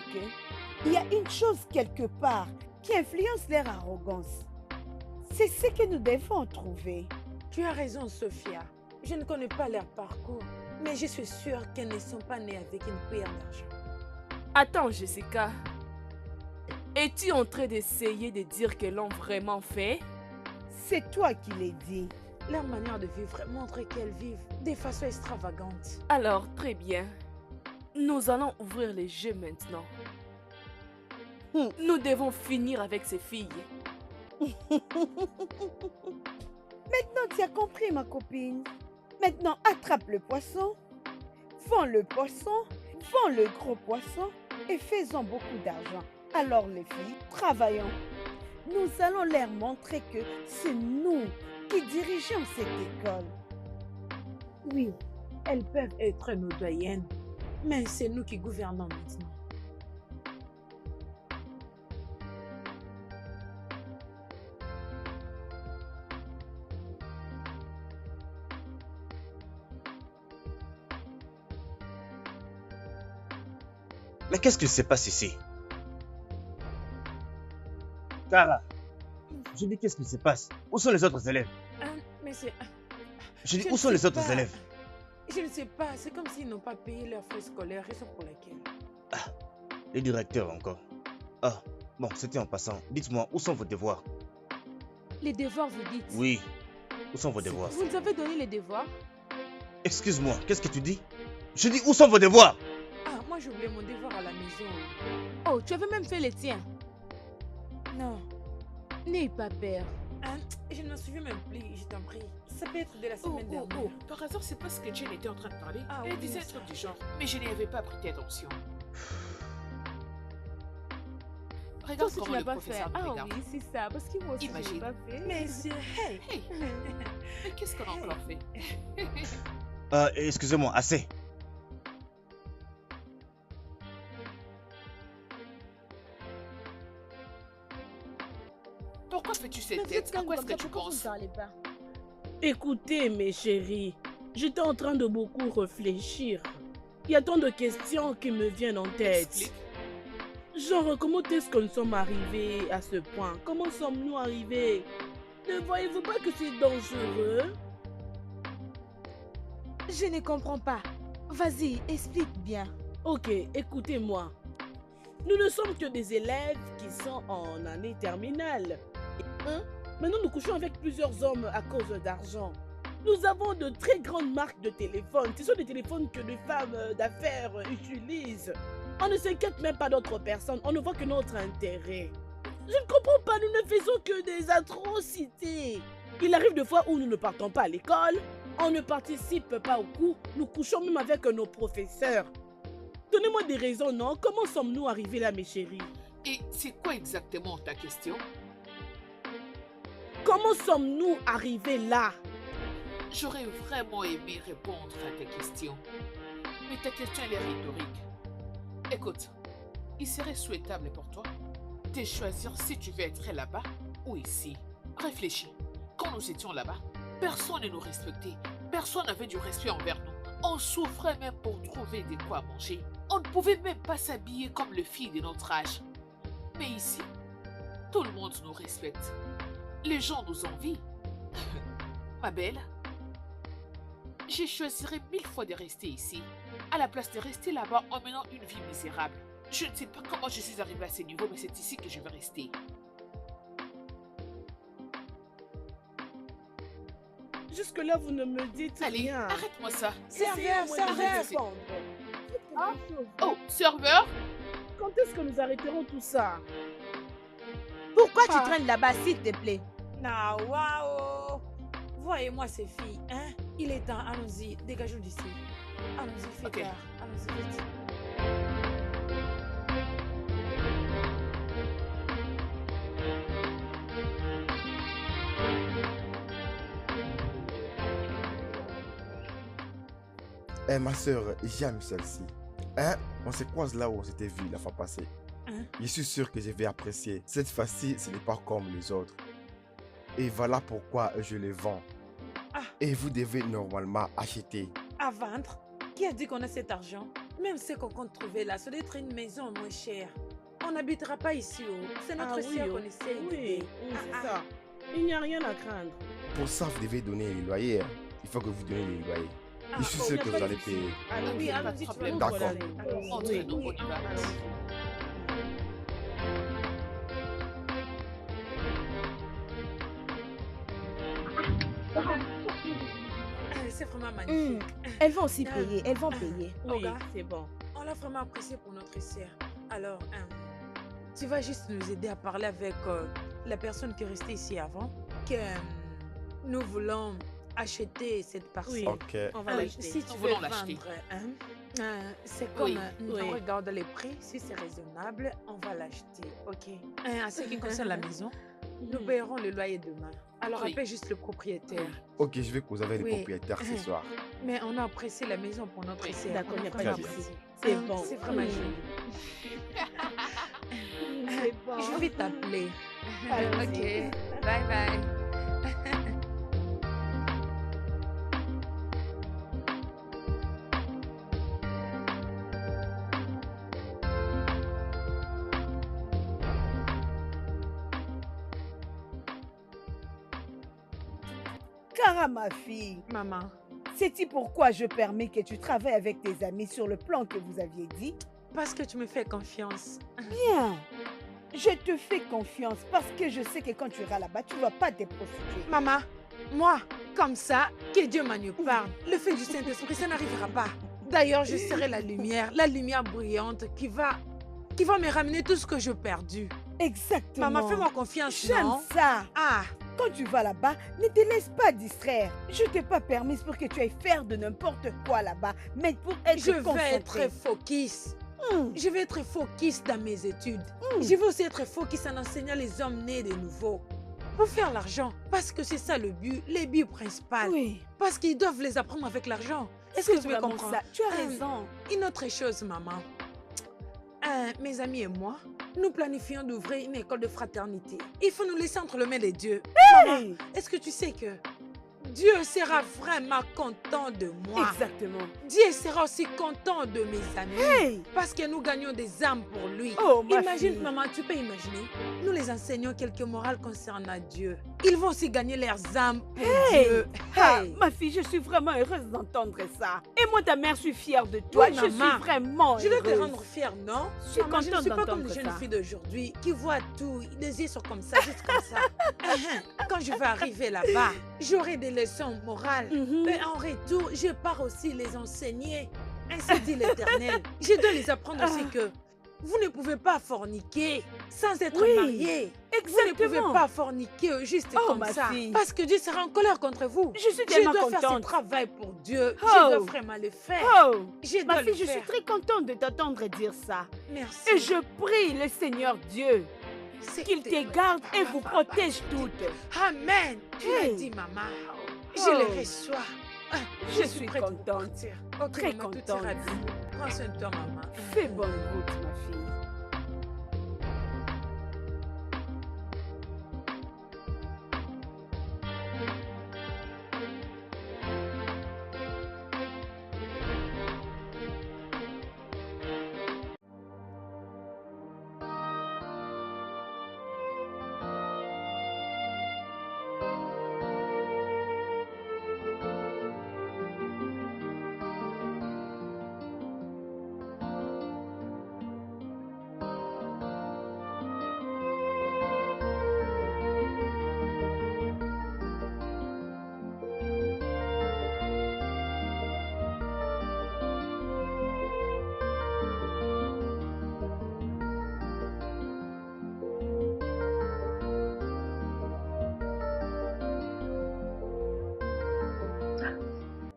qu'il y a une chose quelque part qui influence leur arrogance. C'est ce que nous devons trouver. Tu as raison, Sophia. Je ne connais pas leur parcours, mais je suis sûre qu'elles ne sont pas nées avec une cuillère d'argent. Attends, Jessica. Es-tu en train d'essayer de dire qu'elles l'ont vraiment fait? C'est toi qui l'as dit. Leur manière de vivre montre qu'elles vivent de façon extravagante. Alors, très bien. Nous allons ouvrir les jeux maintenant. Nous devons finir avec ces filles. Maintenant, tu as compris, ma copine. Maintenant, attrape le poisson, vends le poisson, vends le gros poisson et faisons beaucoup d'argent. Alors, les filles, travaillons. Nous allons leur montrer que c'est nous qui dirigeons cette école. Oui, elles peuvent être nos doyennes, mais c'est nous qui gouvernons maintenant. Mais qu'est-ce qui se passe ici? Cara, je dis qu'est-ce qui se passe? Où sont les autres élèves? Mais c'est... Je dis Je où ne sont les sais autres pas. élèves? Je ne sais pas, c'est comme s'ils n'ont pas payé leurs frais scolaires, raison pour laquelle. Les directeurs encore. Ah, bon, c'était en passant. Dites-moi, où sont vos devoirs? Les devoirs, vous dites? Oui, où sont vos devoirs? Vous nous avez donné les devoirs? Excuse-moi, qu'est-ce que tu dis? Je dis où sont vos devoirs? Ah, moi j'ai oublié mon devoir à la maison. Oh, tu avais même fait les tiens. Non, N'aie pas peur. hein, je ne me souviens même plus, je t'en prie. Ça peut être de la Oh, semaine oh, dernière. oh, par hasard, c'est parce que Jane était en train de parler. Ah, Elle oui, disait un ça. truc du genre, mais je n'y avais pas prêté attention. Toi Regarde aussi, tu comment n'as le pas fait. professeur me Ah regarde. oui, c'est ça. Parce que moi aussi, je Imagine. n'ai pas fait. Mais c'est... Hey! Hey, mais qu'est-ce qu'on a encore fait? Excusez-moi, assez. Pourquoi fais-tu Mais cette vous êtes tête? À calme quoi est-ce comme que ça, tu pourquoi vous ne penses? parlez pas? Écoutez, mes chéris, j'étais en train de beaucoup réfléchir. Il y a tant de questions qui me viennent en tête. Explique. Genre, comment est-ce que nous sommes arrivés à ce point? Comment sommes-nous arrivés? Ne voyez-vous pas que c'est dangereux? Je ne comprends pas. Vas-y, explique bien. Ok, écoutez-moi. Nous ne sommes que des élèves qui sont en année terminale. Hein? Maintenant, nous couchons avec plusieurs hommes à cause d'argent. Nous avons de très grandes marques de téléphones. Ce sont des téléphones que les femmes d'affaires utilisent. On ne s'inquiète même pas d'autres personnes. On ne voit que notre intérêt. Je ne comprends pas, nous ne faisons que des atrocités. Il arrive des fois où nous ne partons pas à l'école, on ne participe pas au cours, nous couchons même avec nos professeurs. Donnez-moi des raisons, non? Comment sommes-nous arrivés là, mes chéris? Et c'est quoi exactement ta question? Comment sommes-nous arrivés là? J'aurais vraiment aimé répondre à tes questions. Mais ta question, elle est rhétorique. Écoute, il serait souhaitable pour toi de choisir si tu veux être là-bas ou ici. Réfléchis. Quand nous étions là-bas, personne ne nous respectait. Personne n'avait du respect envers nous. On souffrait même pour trouver de quoi manger. On ne pouvait même pas s'habiller comme les filles de notre âge. Mais ici, tout le monde nous respecte. Les gens nous envient. Ma belle, je choisirais 1000 fois de rester ici, à la place de rester là-bas en menant une vie misérable. Je ne sais pas comment je suis arrivée à ce niveau, mais c'est ici que je vais rester. Jusque-là, vous ne me dites Allez, rien. arrête-moi ça. Serveur, serveur. Ah, oh, serveur? Quand est-ce que nous arrêterons tout ça? Pourquoi tu traînes là-bas, s'il te plaît? Ah, waouh! Voyez-moi ces filles, hein? Il est temps, allons-y, dégageons d'ici. Allons-y, fais Ok. tard. Allons-y, vite. Eh, ma soeur, j'aime celle-ci. Hein? On se croise là où on s'était vu la fois passée. Hein? Je suis sûr que je vais apprécier. Cette fois-ci, ce n'est pas comme les autres. Et voilà pourquoi je les vends. Ah. Et vous devez normalement acheter. À vendre? Qui a dit qu'on a cet argent? Même ce qu'on compte trouver là, ça doit être une maison moins chère. On n'habitera pas ici, oh. C'est notre Ah sœur oui, oh. qu'on essaie Oui, d'aider. c'est ça. Il n'y a rien à craindre. Pour ça, vous devez donner les loyers. Il faut que vous donniez les loyers. Ah, Je suis bon, sûr y a que pas vous de allez souci. payer. Ah oui, pas de allons-y, tu vas problème. nous D'accord. voilà. Allons-y. Entre nous, Oui, on y va. allons-y. Ah, c'est vraiment magnifique. Elles vont aussi Ah. payer. Elles vont payer. Oui, Olga, c'est bon. on l'a vraiment apprécié pour notre sœur. Alors, tu vas juste nous aider à parler avec la personne qui est restée ici avant, que nous voulons acheter cette parcelle. Oui. Ok. On va Ah, l'acheter. si tu Nous veux voulons vendre, l'acheter. c'est comme Oui, nous oui. regardons les prix, si c'est raisonnable, on va l'acheter, ok. En ce qui concerne la maison, nous payerons le loyer demain. Alors Oui. appelle juste le propriétaire. Ok, je vais causer avec Oui. les propriétaires ce soir. Mais on a apprécié la maison pour notre Oui. sœur. D'accord, On il n'y a pas vraiment de Très bien. souci. apprécié. C'est bon. C'est vraiment Mm. joli. C'est bon. Je vais t'appeler. Allons-y. Ok. Bye bye. Cara, ma fille, Maman, sais-tu pourquoi je permets que tu travailles avec tes amis sur le plan que vous aviez dit? parce que tu me fais confiance. Bien. Je te fais confiance parce que je sais que quand tu iras là-bas, tu ne vas pas te prostituer. Maman, moi, comme ça, que Dieu m'en parle. Le fait du Saint-Esprit, ça n'arrivera pas. D'ailleurs, je serai la lumière brillante qui va me ramener tout ce que j'ai perdu. Exactement. Maman, fais-moi confiance, J'aime non? ça. Ah, Quand tu vas là-bas, ne te laisse pas distraire. Je t'ai pas permis pour que tu ailles faire de n'importe quoi là-bas, mais pour être je vais concentré. être focus. Hmm. Je vais être focus dans mes études. Je vais aussi être focus en enseignant les hommes nés de nouveau. Pour faire l'argent. Parce que c'est ça le but principal. Oui. Parce qu'ils doivent les apprendre avec l'argent. Est-ce que tu me vraiment comprends? ça. Tu as raison. Une autre chose, maman. Mes amis et moi, nous planifions d'ouvrir une école de fraternité. Il faut nous laisser entre les mains de Dieu. Maman, Hey! est-ce que tu sais que Dieu sera vraiment content de moi? Exactement. Dieu sera aussi content de mes amis. Hey! Parce que nous gagnons des âmes pour lui. Oh, ma Imagine, fille. maman, tu peux imaginer. Nous les enseignons quelques morales concernant Dieu. Ils vont aussi gagner leurs âmes pour Hey! Dieu. Ah, Hey! ma fille, je suis vraiment heureuse d'entendre ça. Et moi, ta mère, je suis fière de toi. Oui, je maman. suis vraiment Je dois heureuse. te rendre fière, non? Je suis Maman, je ne contente suis pas comme les d'entendre jeunes ça. filles d'aujourd'hui qui voient tout, les yeux sont comme ça, juste comme ça. Quand je vais arriver là-bas, j'aurai des leçons morales. Mhm. Mais en retour, je pars aussi les enseigner. Ainsi dit l'Éternel. Je dois les apprendre aussi que vous ne pouvez pas forniquer sans être Oui, marié. Vous ne pouvez exactement. pas forniquer juste Oh, comme ma ça. fille. Parce que Dieu sera en colère contre vous. Je suis Je tellement dois faire ce contente. travail pour Dieu. Oh. Je dois vraiment le faire. Oh, Je ma dois le fille, je suis faire. très contente de t'entendre dire ça. Merci. Et je prie le Seigneur Dieu qu'il te garde et vous protège toutes. Amen. Tu l'as Hey. dit, maman. Je Oh. le reçois. Ah, Je suis prête pour contente. partir. Ok, Très maman, tout contente. ira bien. Prends soin de toi, maman. Fais bonne route, ma fille.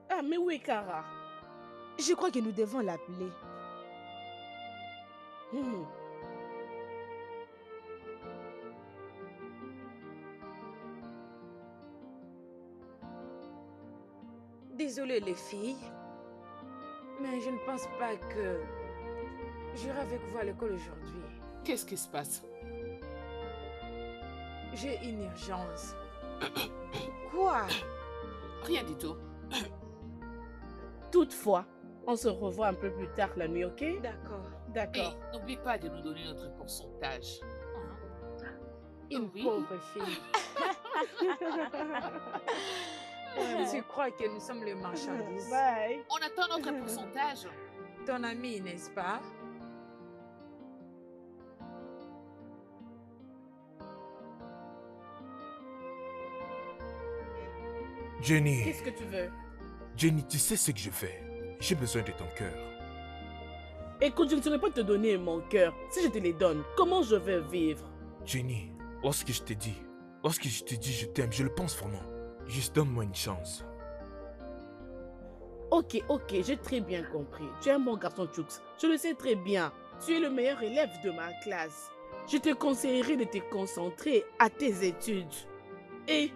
Ah, mais où est Cara? Je crois que nous devons l'appeler. Hmm. Désolée les filles, mais je ne pense pas que j'irai avec vous à l'école aujourd'hui. Qu'est-ce qui se passe? J'ai une urgence. Quoi? Rien du tout. Toutefois, on se revoit un peu plus tard la nuit, ok? D'accord. Et D'accord. n'oublie pas de nous donner notre pourcentage. Une Oui. pauvre fille. Tu crois que nous sommes les marchandises? Bye. On attend notre pourcentage. Ton ami, n'est-ce pas? Jenny, Qu'est-ce que tu veux? Jenny, tu sais ce que je fais. J'ai besoin de ton cœur. Écoute, je ne saurais pas te donner mon cœur. Si je te les donne, comment je vais vivre? Jenny, lorsque je te dis je t'aime, je le pense vraiment. Juste donne-moi une chance. Ok, j'ai très bien compris. Tu es un bon garçon, Chooks. Je le sais très bien. Tu es le meilleur élève de ma classe. Je te conseillerais de te concentrer à tes études. Et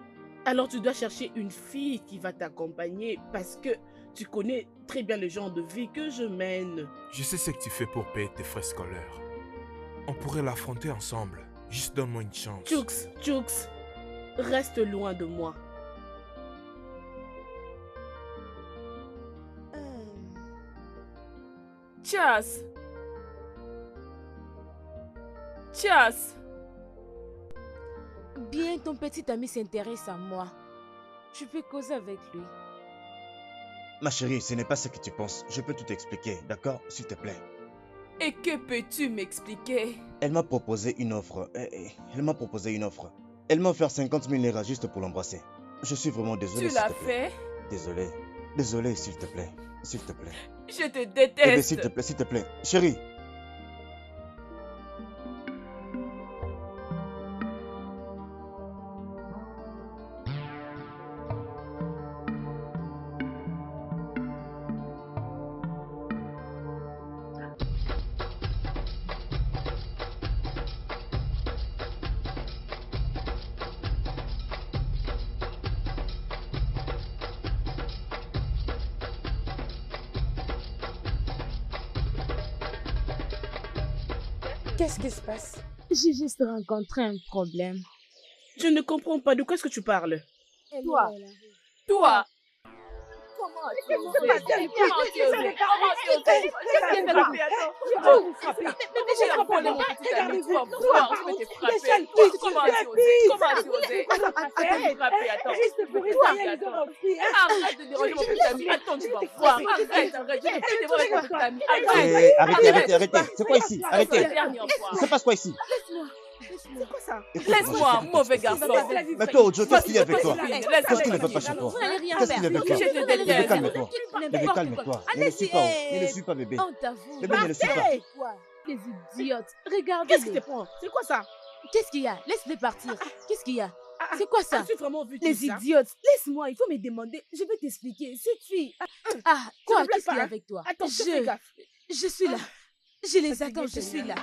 alors tu dois chercher une fille qui va t'accompagner parce que tu connais très bien le genre de vie que je mène. Je sais ce que tu fais pour payer tes frais scolaires. On pourrait l'affronter ensemble. Juste donne-moi une chance. Chooks, reste loin de moi. Chas. Bien, ton petit ami s'intéresse à moi. Tu peux causer avec lui. Ma chérie, ce n'est pas ce que tu penses. Je peux tout expliquer, d'accord? S'il te plaît. Et que peux-tu m'expliquer? Elle m'a proposé une offre. Elle m'a proposé une offre. Elle m'a offert 50 000 liras juste pour l'embrasser. Je suis vraiment désolé. Tu l'as fait? Désolé. Désolé, s'il te plaît. S'il te plaît. Je te Bébé, déteste. s'il te plaît. Chérie. Qu'est-ce qui se passe? J'ai juste rencontré un problème. Je ne comprends pas. De quoi est-ce que tu parles? Toi. Toi, Comment tu osé? Comment tu osé? Comment tu osé? Qu'est-ce que Je vais vous frapper. mais j'ai rappelé mon petit ami. Tu vas voir, je vais te frapper. Laisse-le, Comment tu osé? Comment tu osé? Arrête de frapper, attends. Arrête de déranger mon petit ami. Attends, tu vas voir. Arrête, arrête. Je ne peux te voir avec mon petit ami. Arrêtez. C'est quoi ici? Arrêtez. Il se passe quoi ici? C'est quoi ça? Laisse-moi, mauvais garçon. Mais toi, Ojo, qu'est-ce qu'il y a avec toi? Qu'est-ce qui ne va pas chez toi? Vous n'allez rien Qu'est-ce faire. qu'il y a avec toi? Je te Bébé, déteste. calme-toi. Bébé, calme-toi. Ne le suis pas. Ne le suis pas, bébé. On t'avoue. Bébé, ne le suis pas. Partez. Quoi? Les idiotes. Regardez. Qu'est-ce qui te prend? C'est quoi ça? Qu'est-ce qu'il y a? Laisse-les partir. Qu'est-ce qu'il y a? C'est quoi ça? As-tu vraiment vu tout Les ça? idiotes. Laisse-moi, il faut me demander. Je vais t'expliquer. Cette fille. Ah, quoi? me plaît Qu'est-ce qu'il y a pas, hein? avec toi? Attends, fais gaffe. Je suis là. Je les Fatiguée, attends, je suis là.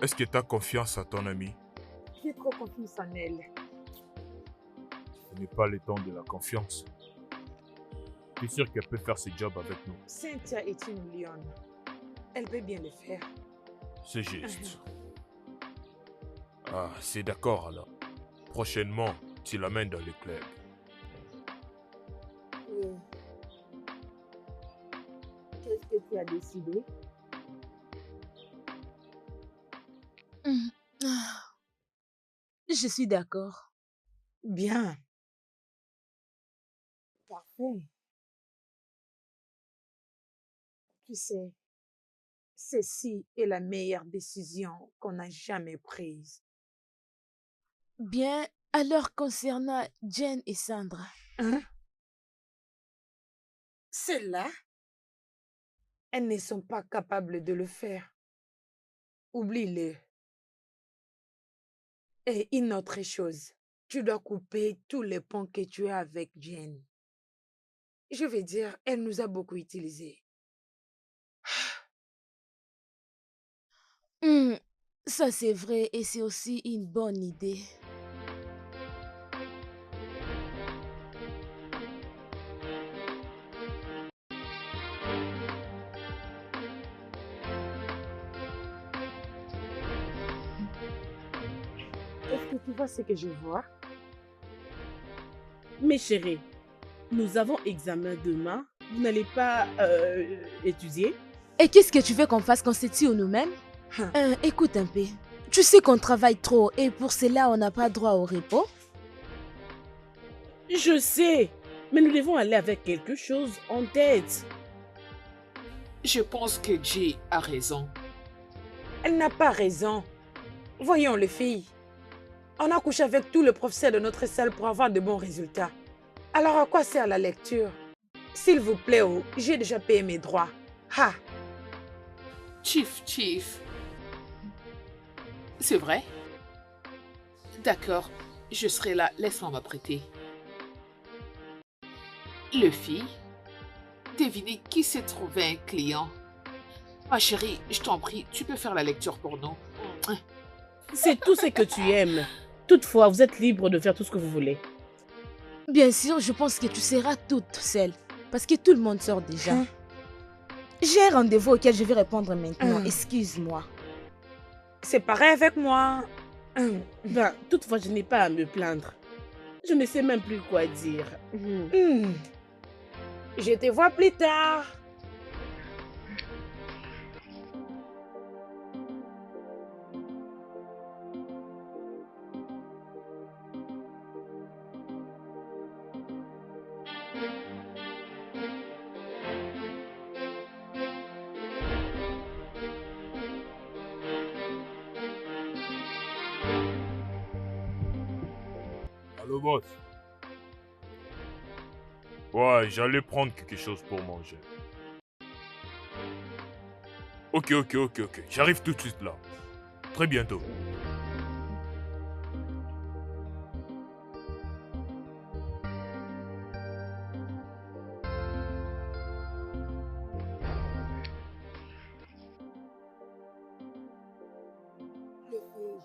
Est-ce que tu as confiance à ton ami? J'ai trop confiance en elle. Ce n'est pas le temps de la confiance. Tu es sûr qu'elle peut faire ce job avec nous? Cynthia est une lionne. Elle peut bien le faire. C'est juste. Ah, c'est d'accord alors. Prochainement, tu l'amènes dans le club. Qu'est-ce que tu as décidé? Je suis d'accord. Bien. Parfait. Tu sais, ceci est la meilleure décision qu'on a jamais prise. Bien, alors concernant Jen et Sandra. Hein? Celles-là, elles ne sont pas capables de le faire. Oublie-le. Et une autre chose, tu dois couper tous les ponts que tu as avec Jen. Je veux dire, elle nous a beaucoup utilisés. Ça c'est vrai et c'est aussi une bonne idée. Est-ce que tu vois ce que je vois? Mes chéris, nous avons examen demain. Vous n'allez pas étudier? Et qu'est-ce que tu veux qu'on fasse, qu'on se tue nous-mêmes? Écoute un peu. Tu sais qu'on travaille trop et pour cela on n'a pas droit au repos? Je sais, mais nous devons aller avec quelque chose en tête. Je pense que Jay a raison. Elle n'a pas raison. Voyons les filles. On a couché avec tout le professeur de notre salle pour avoir de bons résultats. Alors à quoi sert la lecture? S'il vous plaît, j'ai déjà payé mes droits. Ha! Chief. C'est vrai? D'accord, je serai là. Laisse-moi m'apprêter. Le fille, devinez qui s'est trouvé un client. Ma chérie, je t'en prie, tu peux faire la lecture pour nous. C'est tout ce que tu aimes. Toutefois, vous êtes libre de faire tout ce que vous voulez. Bien sûr, je pense que tu seras toute seule. Parce que tout le monde sort déjà. J'ai un rendez-vous auquel je vais répondre maintenant. Excuse-moi. C'est pareil avec moi. Ben, toutefois, je n'ai pas à me plaindre. Je ne sais même plus quoi dire. Je te vois plus tard. Le boss. Ouais, j'allais prendre quelque chose pour manger. Ok. J'arrive tout de suite là. Très bientôt.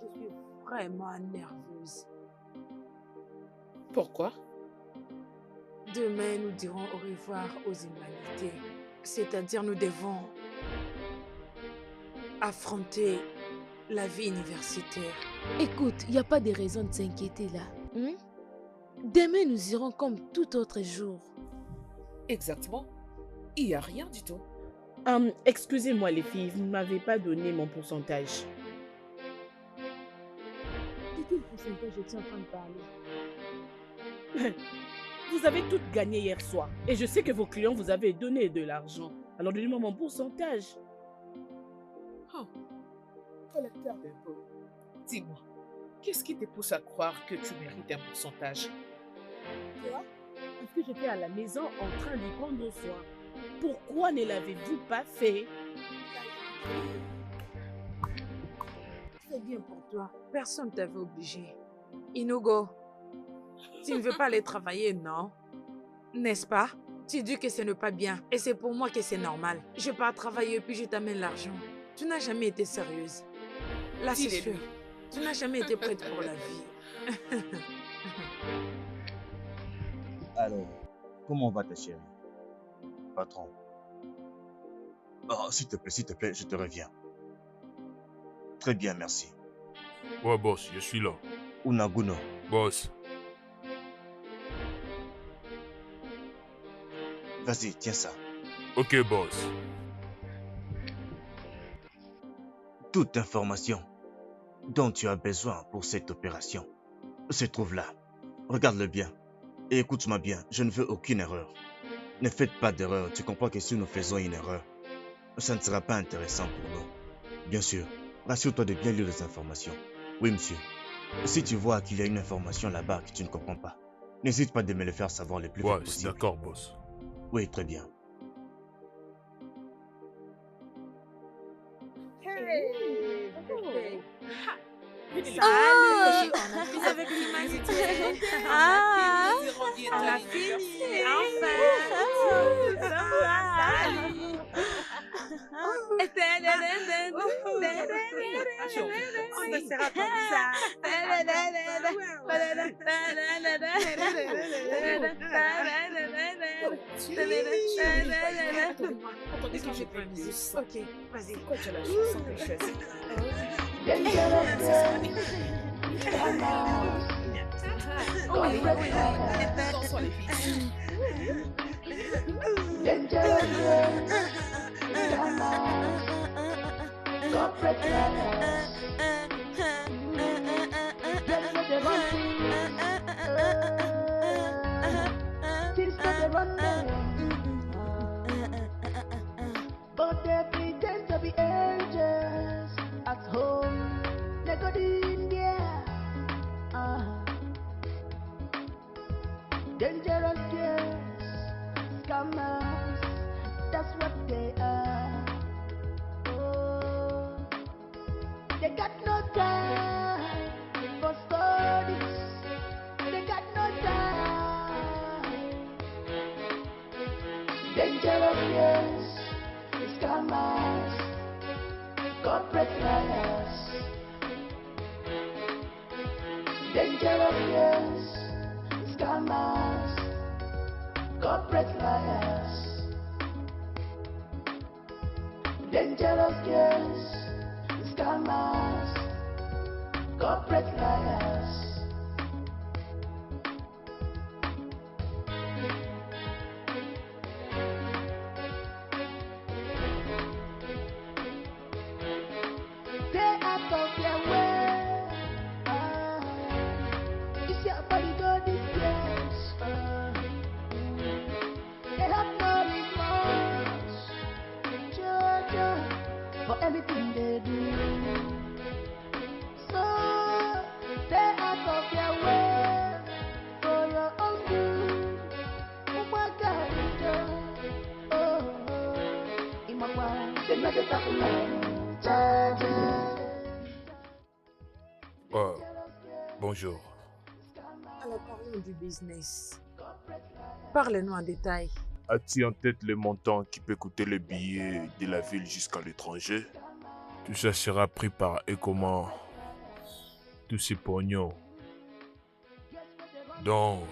Je suis vraiment nerveuse. Pourquoi? Demain, nous dirons au revoir aux humanités. C'est-à-dire, nous devons affronter la vie universitaire. Écoute, il n'y a pas de raison de s'inquiéter là. Hein? Demain, nous irons comme tout autre jour. Exactement. Il n'y a rien du tout. Excusez-moi les filles, vous ne m'avez pas donné mon pourcentage. De quel pourcentage es-tu en train de parler? Vous avez toutes gagné hier soir. Et je sais que vos clients vous avaient donné de l'argent. Alors donnez-moi mon pourcentage. Oh, collecteur d'impôts. Dis-moi, qu'est-ce qui te pousse à croire que tu mérites un pourcentage? Quoi? Parce que j'étais à la maison en train d'y prendre soin. Pourquoi ne l'avez-vous pas fait? C'est bien pour toi. Personne ne t'avait obligé. Inugo, tu ne veux pas aller travailler, non? N'est-ce pas? Tu dis que ce n'est pas bien. Et c'est pour moi que c'est normal. Je pars travailler puis je t'amène l'argent. Tu n'as jamais été sérieuse. Là, c'est sûr. Tu n'as jamais été prête pour la vie. Alors, comment va ta chérie? Patron. Oh, s'il te plaît, je te reviens. Très bien, merci. Ouais, boss, je suis là. Unaguno. Boss. Vas-y, tiens ça. Ok, boss. Toute information dont tu as besoin pour cette opération se trouve là. Regarde-le bien. Et écoute-moi bien, je ne veux aucune erreur. Ne faites pas d'erreur, tu comprends que si nous faisons une erreur, ça ne sera pas intéressant pour nous. Bien sûr, rassure-toi de bien lire les informations. Oui, monsieur. Si tu vois qu'il y a une information là-bas que tu ne comprends pas, n'hésite pas de me le faire savoir le plus vite possible. Ouais, d'accord, boss. Oui, très bien. Salut, on a fini avec l'humanité. Ah, on a fini, enfin. Salut. On ne sera comme ça. Attendez que j'ai pas une musique. Ok, vas-y. Pourquoi tu as la chanson que je choisis? Dansons les filles. But they pretend to be angels at home. They go in there. Dangerous girls, scammers, that's what they are. Oh, they got no time for studies. They got no time. Dangerous girls, scammers, corporate liars. Dangerous girls, scammers, corporate liars. Dangerous girls, scammers, corporate liars. Stay out of their way. It's your body go this place. They have no remorse, judge, for everything they do. So stay out of their way. Bonjour. Alors parlons du business. Parle-nous en détail. As-tu en tête le montant qui peut coûter le billet de la ville jusqu'à l'étranger? Tout ça sera pris par Ecoman. Tous ces pognons. Donc,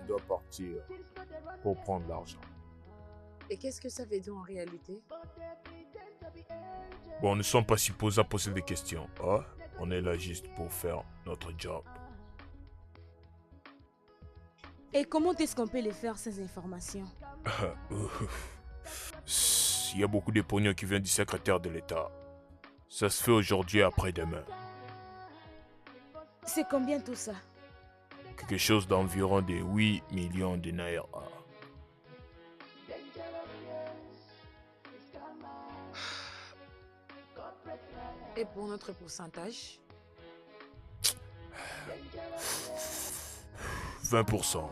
on doit partir pour prendre l'argent. Et qu'est-ce que ça veut dire en réalité? Bon, nous ne sommes pas supposés à poser des questions. Hein? On est là juste pour faire notre job. Et comment est-ce qu'on peut les faire ces informations? Il y a beaucoup de pognons qui viennent du secrétaire de l'État. Ça se fait aujourd'hui et après-demain. C'est combien tout ça? Quelque chose d'environ de 8 millions de naira. Et pour notre pourcentage? 20%.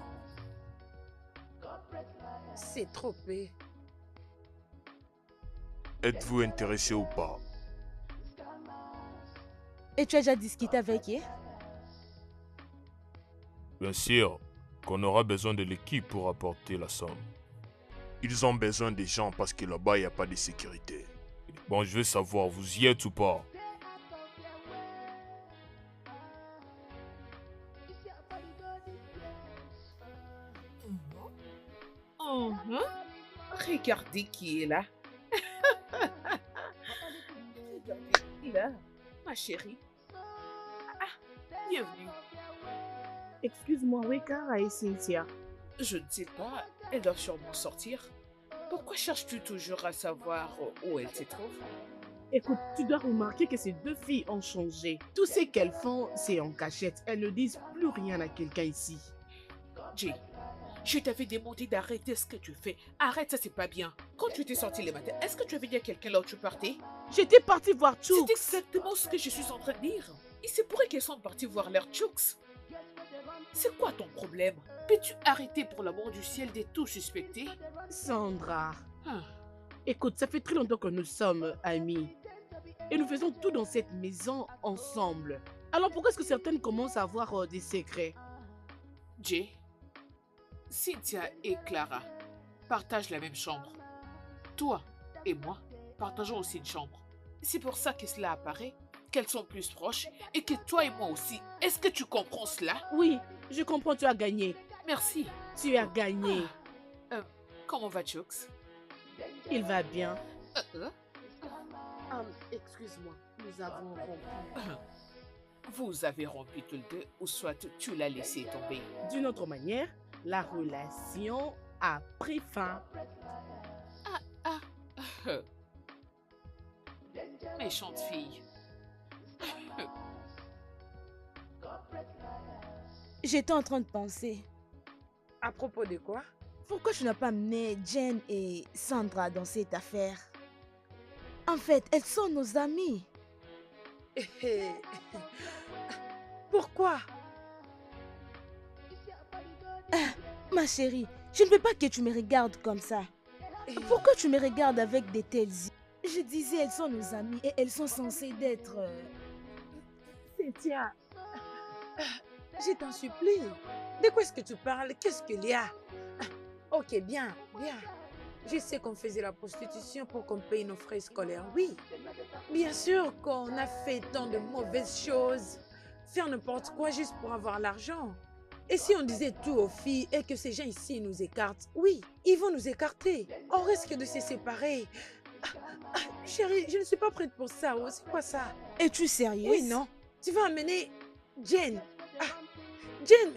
C'est trop peu. Êtes-vous intéressé ou pas? Et tu as déjà discuté avec eux? Bien sûr qu'on aura besoin de l'équipe pour apporter la somme. Ils ont besoin des gens parce que là-bas, il n'y a pas de sécurité. Bon, je veux savoir, vous y êtes ou pas? Regardez qui est là. Regardez qui est là, ma chérie. Bienvenue. Excuse-moi, oui, Cara et Cynthia. Je ne sais pas, elles doivent sûrement sortir. Pourquoi cherches-tu toujours à savoir où elles se trouvent? Écoute, tu dois remarquer que ces deux filles ont changé. Tout ce qu'elles font, c'est en cachette. Elles ne disent plus rien à quelqu'un ici. Jay, je t'avais demandé d'arrêter ce que tu fais. Arrête, ça c'est pas bien. Quand tu t'es sorti le matin, est-ce que tu avais dit à quelqu'un là où tu partais? J'étais partie voir Chooks. C'est exactement ce que je suis en train de dire. Il se pourrait qu'elles sont parties voir leur Chooks. C'est quoi ton problème? Peux-tu arrêter pour l'amour du ciel de tout suspecter? Sandra, Ah, écoute, ça fait très longtemps que nous sommes amis. Et nous faisons tout dans cette maison ensemble. Alors pourquoi est-ce que certaines commencent à avoir des secrets? Jay, Cynthia et Clara partagent la même chambre. Toi et moi partageons aussi une chambre. C'est pour ça que cela apparaît qu'elles sont plus proches et que toi et moi aussi. Est-ce que tu comprends cela? Oui, je comprends, tu as gagné. Merci. Tu as gagné. Comment va Chooks? Il va bien. Excuse-moi, nous avons rompu. Vous avez rompu tous les deux ou soit tu l'as laissé tomber? D'une autre manière, la relation a pris fin. Méchante fille. J'étais en train de penser. À propos de quoi? Pourquoi tu n'as pas amené Jen et Sandra dans cette affaire? En fait, elles sont nos amies. Pourquoi? Ma chérie, je ne veux pas que tu me regardes comme ça. Pourquoi tu me regardes avec de tels yeux? Je disais, elles sont nos amies et elles sont censées d'être... Cynthia, je t'en supplie. De quoi est-ce que tu parles? Qu'est-ce qu'il y a? Ok, bien, bien. Je sais qu'on faisait la prostitution pour qu'on paye nos frais scolaires, oui. Bien sûr qu'on a fait tant de mauvaises choses. Faire n'importe quoi juste pour avoir l'argent. Et si on disait tout aux filles et que ces gens ici nous écartent, oui, ils vont nous écarter. On risque de se séparer. Chérie, je ne suis pas prête pour ça. C'est quoi ça? Es-tu sérieuse? Oui, non. Tu vas amener Jen. Jen,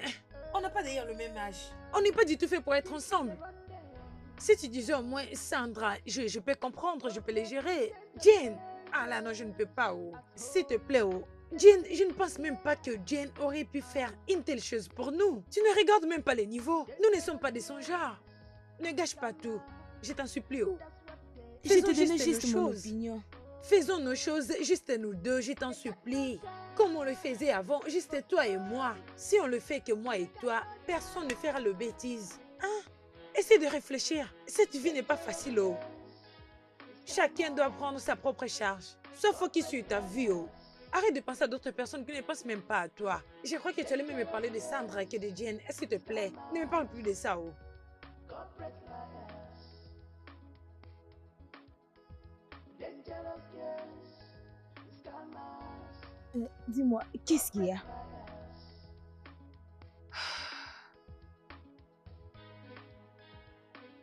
on n'a pas d'ailleurs le même âge. On n'est pas du tout fait pour être ensemble. Si tu disais au moins Sandra, je peux comprendre, je peux les gérer. Jen, ah là non, je ne peux pas. Oh. S'il te plaît, oh. Jen, je ne pense même pas que Jen aurait pu faire une telle chose pour nous. Tu ne regardes même pas les niveaux. Nous ne sommes pas de son genre. Ne gâche pas tout. Je t'en supplie. Oh. Je te donnais juste mon opinion. Faisons nos choses, juste nous deux, je t'en supplie. Comme on le faisait avant, juste toi et moi. Si on le fait que moi et toi, personne ne fera le bêtise. Hein? Essaie de réfléchir. Cette vie n'est pas facile. Oh. Chacun doit prendre sa propre charge. Sois focus sur ta vie. Oh. Arrête de penser à d'autres personnes qui ne pensent même pas à toi. Je crois que tu allais même me parler de Sandra que de Jen. Est-ce qu'il te plaît? Ne me parle plus de ça. Oh. Dis-moi, qu'est-ce qu'il y a?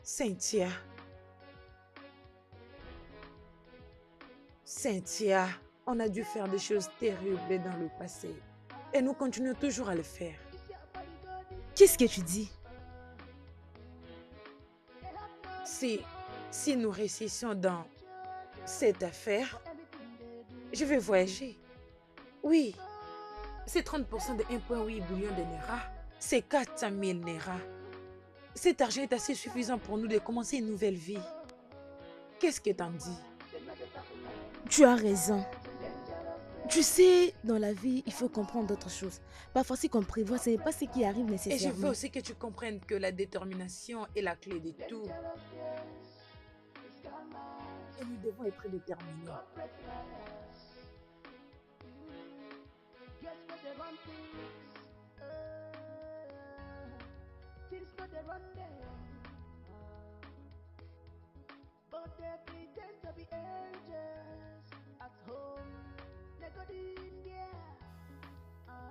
Cynthia. Cynthia, on a dû faire des choses terribles dans le passé. Et nous continuons toujours à le faire. Qu'est-ce que tu dis? Si nous réussissons dans cette affaire, je vais voyager. Oui, c'est 30% de 1,8 billion de Naira. C'est 400 000 Naira. Cet argent est assez suffisant pour nous de commencer une nouvelle vie. Qu'est-ce que t'en dis? Tu as raison. Tu sais, dans la vie, il faut comprendre d'autres choses. Parfois, ce qu'on prévoit, ce n'est pas ce qui arrive Et nécessairement. je veux aussi que tu comprennes que la détermination est la clé de tout. Et nous devons être déterminés.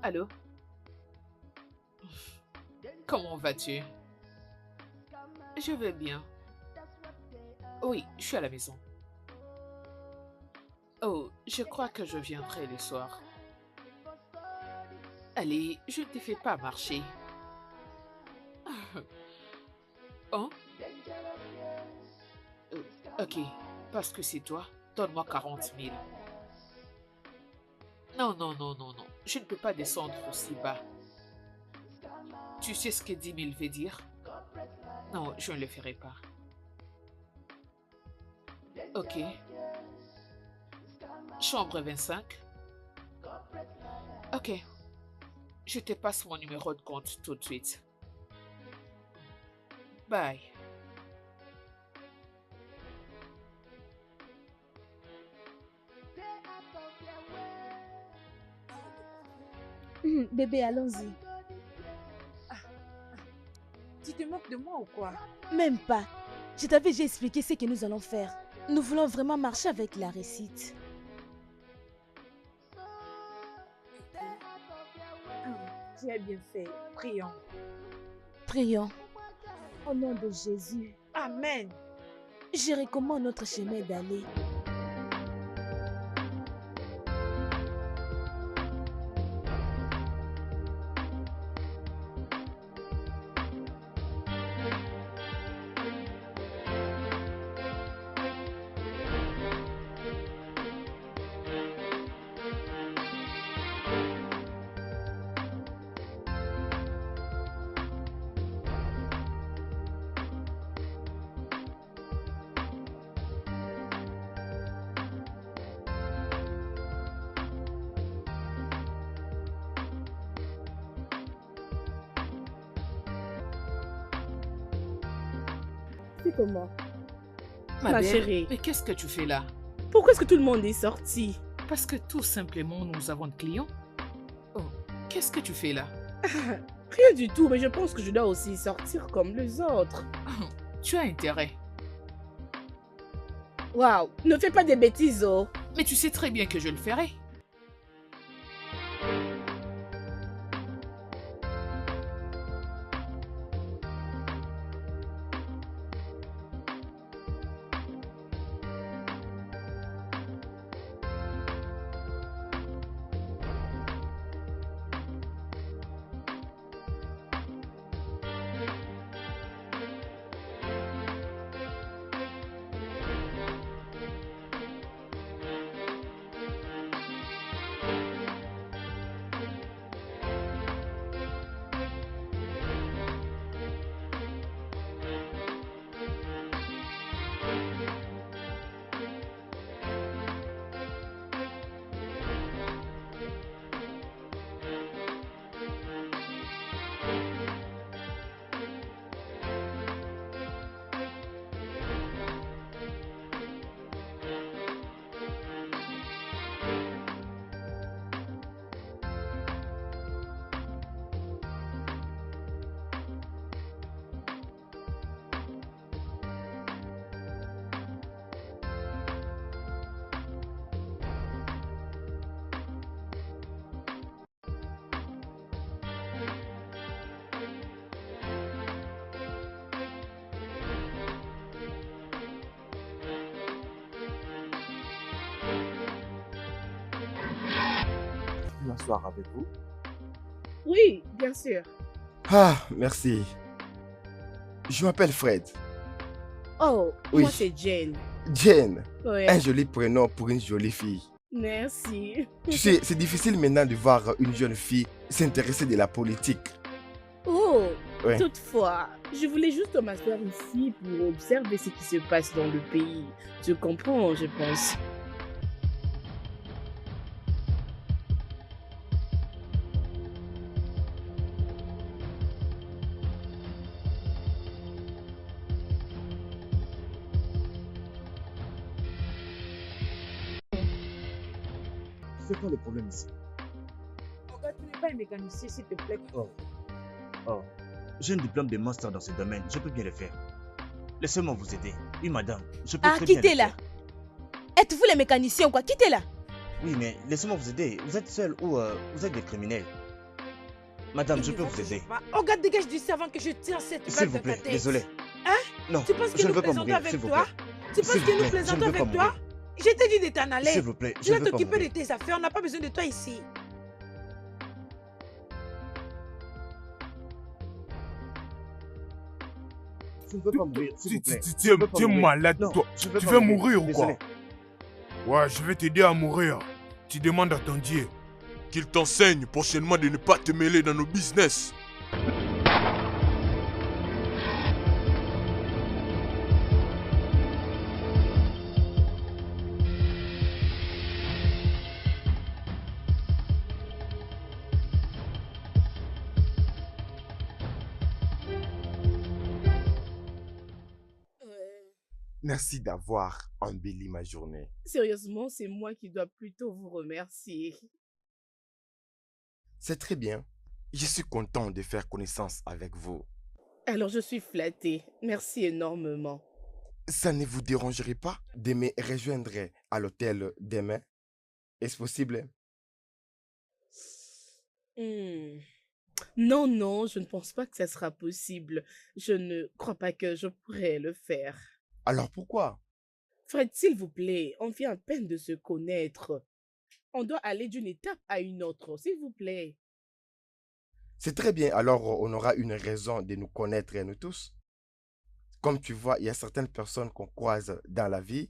Allô? Comment vas-tu? Je vais bien. Oui, je suis à la maison. Oh, je crois que je viendrai le soir. Allez, je ne te fais pas marcher. Oh? Ok, parce que c'est toi, donne-moi 40 000. Non, non, non, non, non. Je ne peux pas descendre aussi bas. Tu sais ce que 10 000 veut dire? Non, je ne le ferai pas. Ok. Chambre 25. Ok. Je te passe mon numéro de compte tout de suite. Bye. Bébé, allons-y. Tu te moques de moi ou quoi? Même pas. Je t'avais déjà expliqué ce que nous allons faire. Nous voulons vraiment marcher avec la récite. Tu as bien fait. Prions. Prions. Au nom de Jésus. Amen. Je recommande notre chemin d'aller. C'est comment? Ma Ma belle, chérie. mais qu'est-ce que tu fais là? Pourquoi est-ce que tout le monde est sorti? Parce que tout simplement, nous avons de clients. Oh, qu'est-ce que tu fais là? Rien du tout, mais je pense que je dois aussi sortir comme les autres. Tu as intérêt. Waouh, ne fais pas des bêtises, oh. Mais tu sais très bien que je le ferai. m'asseoir avec vous? Oui, bien sûr. Ah, merci. Je m'appelle Fred. Oh, Oui. moi c'est Jane. Jane, Ouais. un joli prénom pour une jolie fille. Merci. Tu sais, c'est difficile maintenant de voir une jeune fille s'intéresser de la politique. Oh, Ouais. toutefois, je voulais juste m'asseoir ici pour observer ce qui se passe dans le pays. Tu comprends, je pense. C'est quoi le problème ici? Regarde, tu n'es pas un mécanicien, s'il te plaît. Oh, j'ai un diplôme de master dans ce domaine, je peux bien le faire. Laissez-moi vous aider. Oui, madame, je peux Ah, très bien le quittez-la. faire. Êtes-vous les mécaniciens ou quoi? Quittez-la. Oui, mais laissez-moi vous aider. Vous êtes seul ou vous êtes des criminels? Madame, je Il peux ne vous va aider. toujours pas. Oh, regarde, dégage d'ici avant que je tire cette balle S'il dans vous ta plaît, tête. désolé. Hein? Non, Tu penses que je ne nous veux pas plaisantons mourir, avec s'il vous toi? plaît. Tu penses S'il que vous nous plaît, je plaisantons ne veux pas avec toi? mourir. Je t'ai dit de t'en aller. S'il vous plaît, Tu je ne vas veux pas t'occuper de mourir. tes affaires, on n'a pas besoin de toi ici. Je ne veux pas mourir, s'il vous plaît. Tu es malade, Non, toi. je veux Tu pas veux mourir, mourir ou quoi? désolé. Ouais, je vais t'aider à mourir. Tu demandes à ton Dieu qu'il t'enseigne prochainement de ne pas te mêler dans nos business. Merci d'avoir embelli ma journée. Sérieusement, c'est moi qui dois plutôt vous remercier. C'est très bien. Je suis content de faire connaissance avec vous. Alors je suis flattée. Merci énormément. Ça ne vous dérangerait pas de me rejoindre à l'hôtel demain? Est-ce possible? Hmm. Non, non, je ne pense pas que ça sera possible. Je ne crois pas que je pourrais le faire. Alors pourquoi? Fred, s'il vous plaît, on vient à peine de se connaître. On doit aller d'une étape à une autre, s'il vous plaît. C'est très bien, alors on aura une raison de nous connaître, nous tous. Comme tu vois, il y a certaines personnes qu'on croise dans la vie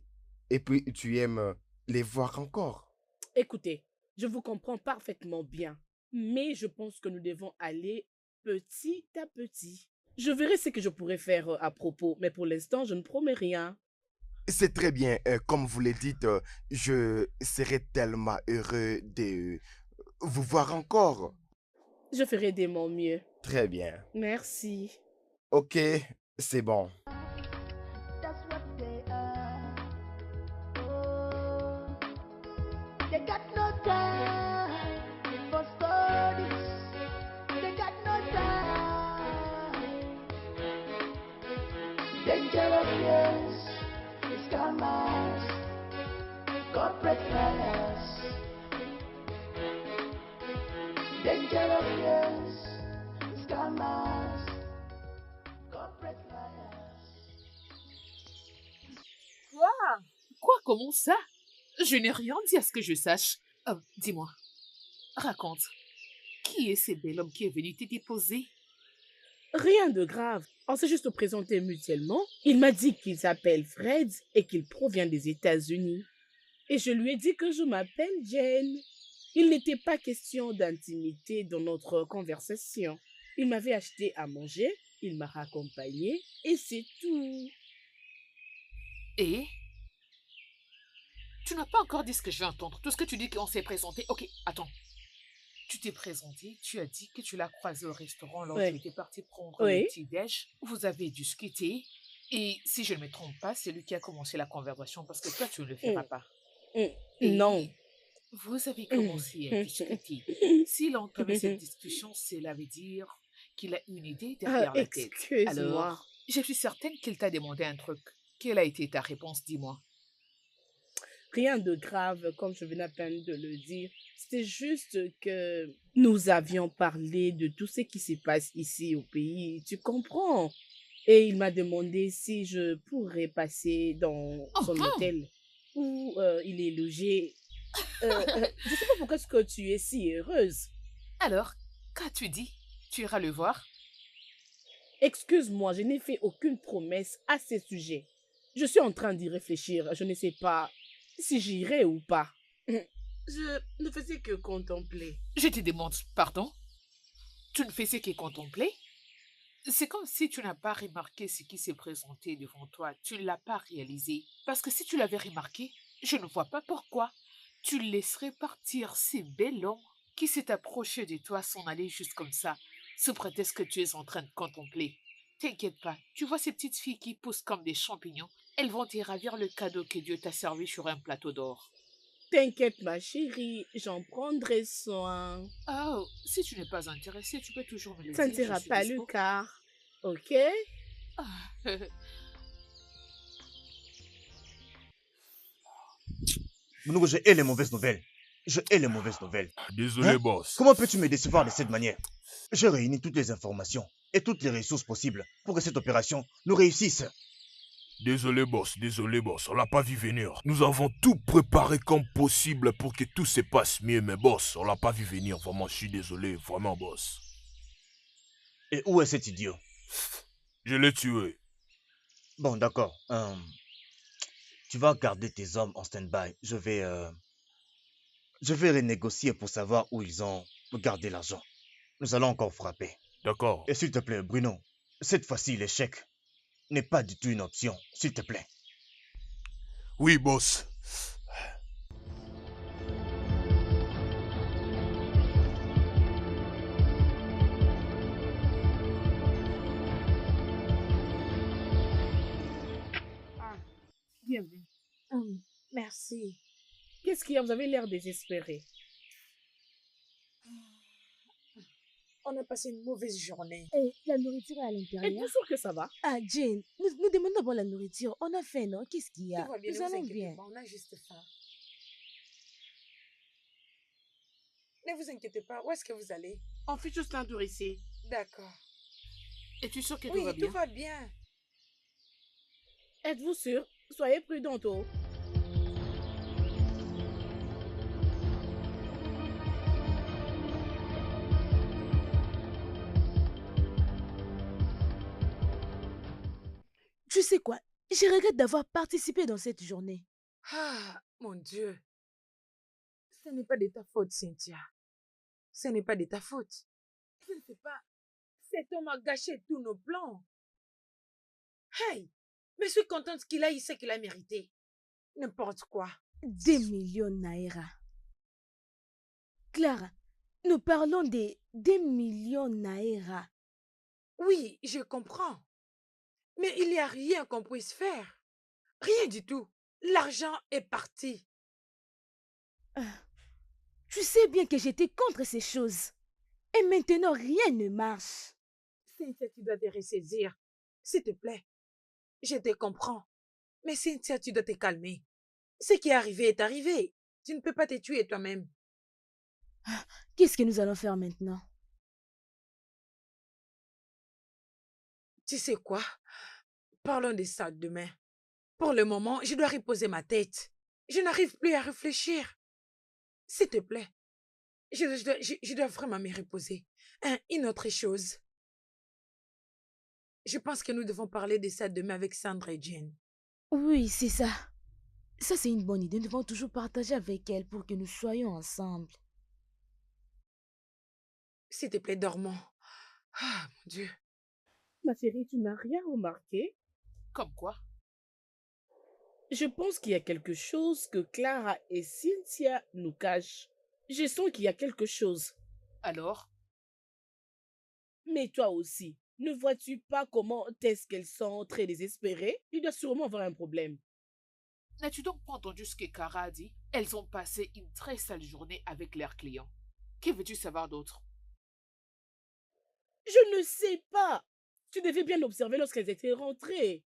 et puis tu aimes les voir encore. Écoutez, je vous comprends parfaitement bien, mais je pense que nous devons aller petit à petit. Je verrai ce que je pourrais faire à propos, mais pour l'instant, je ne promets rien. C'est très bien, comme vous le dites, je serai tellement heureux de vous voir encore. Je ferai de mon mieux. Très bien. Merci. Ok, c'est bon. That's what they are. Oh, they got no time for studies. They got no time. Dangerous years, scammers, corporate liars. Dangerous years, scammers, corporate liars. Quoi, comment ça? Je n'ai rien dit à ce que je sache. Dis-moi, raconte. Qui est ce bel homme qui est venu te déposer? Rien de grave. On s'est juste présenté mutuellement. Il m'a dit qu'il s'appelle Fred et qu'il provient des États-Unis. Et je lui ai dit que je m'appelle Jane. Il n'était pas question d'intimité dans notre conversation. Il m'avait acheté à manger, il m'a raccompagné et c'est tout. Et tu n'as pas encore dit ce que je vais entendre. Tout ce que tu dis qu'on s'est présenté. Ok, attends. Tu t'es présenté, tu as dit que tu l'as croisé au restaurant lorsque tu étais parti prendre le petit-déj. Vous avez discuté. Et si je ne me trompe pas, c'est lui qui a commencé la conversation parce que toi, tu ne le feras pas. Non. Vous avez commencé à discuter. S'il a entamé cette discussion, cela veut dire qu'il a une idée derrière la tête. Excuse-moi. Alors, je suis certaine qu'il t'a demandé un truc. Quelle a été ta réponse, dis-moi? Rien de grave, comme je venais à peine de le dire. C'était juste que nous avions parlé de tout ce qui se passe ici au pays. Tu comprends? Et il m'a demandé si je pourrais passer dans son hôtel où il est logé. Je sais pas pourquoi est-ce que tu es si heureuse. Alors, qu'as-tu dit? Tu iras le voir? Excuse-moi, je n'ai fait aucune promesse à ce sujet. Je suis en train d'y réfléchir. Je ne sais pas si j'irai ou pas. Je ne faisais que contempler. Je te demande pardon? Tu ne faisais que contempler? C'est comme si tu n'as pas remarqué ce qui s'est présenté devant toi. Tu ne l'as pas réalisé. Parce que si tu l'avais remarqué, je ne vois pas pourquoi tu laisserais partir ces bel homme qui s'est approché de toi s'en aller juste comme ça, sous prétexte que tu es en train de contempler. T'inquiète pas, tu vois ces petites filles qui poussent comme des champignons, elles vont te ravir le cadeau que Dieu t'a servi sur un plateau d'or. T'inquiète ma chérie, j'en prendrai soin. Oh, si tu n'es pas intéressée, tu peux toujours me le Ça ne dire. sera je suis pas dispo. le cas. Ok? Ah, Mounougo, je hais les mauvaises nouvelles. Je hais les mauvaises nouvelles. Désolé, Hein? boss. Comment peux-tu me décevoir de cette manière? J'ai réuni toutes les informations et toutes les ressources possibles pour que cette opération nous réussisse. Désolé, boss. On l'a pas vu venir. Nous avons tout préparé comme possible pour que tout se passe mieux, mais boss, on l'a pas vu venir. Vraiment, je suis désolé. Vraiment, boss. Et où est cet idiot? Je l'ai tué. Bon, d'accord. Tu vas garder tes hommes en stand-by. Je vais renégocier pour savoir où ils ont gardé l'argent. Nous allons encore frapper. D'accord. Et s'il te plaît, Bruno, cette fois-ci, l'échec n'est pas du tout une option. S'il te plaît. Oui, boss. Bienvenue. Merci. Qu'est-ce qu'il y a? Vous avez l'air désespéré. On a passé une mauvaise journée. Et la nourriture est à l'intérieur. Êtes-vous sûr que ça va? Ah, Jane, nous demandons d'abord la nourriture. On a faim, non? Qu'est-ce qu'il y a? Tout va bien, Nous ne vous allons inquiétez bien. pas, on a juste faim. Ne vous inquiétez pas, où est-ce que vous allez? On fait juste un tour ici. D'accord. Es-tu sûr que Oui, tout va bien? tout va bien. Êtes-vous sûr? Soyez prudente. Oh. Tu sais quoi? Je regrette d'avoir participé dans cette journée. Ah, mon Dieu. Ce n'est pas de ta faute, Cynthia. Ce n'est pas de ta faute. Je ne sais pas. Cet homme a gâché tous nos plans. Hey, mais je suis contente qu'il a eu ce qu'il a mérité. N'importe quoi. 2 millions naira. Clara, nous parlons des 2 millions naira. Oui, je comprends. Mais il n'y a rien qu'on puisse faire. Rien du tout. L'argent est parti. Tu sais bien que j'étais contre ces choses. Et maintenant, rien ne marche. Cynthia, tu dois te ressaisir. S'il te plaît. Je te comprends. Mais Cynthia, tu dois te calmer. Ce qui est arrivé est arrivé. Tu ne peux pas te tuer toi-même. Qu'est-ce que nous allons faire maintenant? Tu sais quoi? Parlons de ça demain. Pour le moment, je dois reposer ma tête. Je n'arrive plus à réfléchir. S'il te plaît. Je dois vraiment me reposer. Une autre chose. Je pense que nous devons parler de ça demain avec Sandra et Jane. Oui, c'est ça. Ça, c'est une bonne idée. Nous devons toujours partager avec elle pour que nous soyons ensemble. S'il te plaît, dormons. Ah, mon Dieu. Ma chérie, tu n'as rien remarqué? Comme quoi? Je pense qu'il y a quelque chose que Clara et Cynthia nous cachent. Je sens qu'il y a quelque chose. Alors? Mais toi aussi, ne vois-tu pas comment est-ce qu'elles sont très désespérées? Il doit sûrement avoir un problème. N'as-tu donc pas entendu ce que Kara a dit? Elles ont passé une très sale journée avec leurs clients. Que veux-tu savoir d'autre? Je ne sais pas. Tu devais bien l'observer lorsqu'elles étaient rentrées.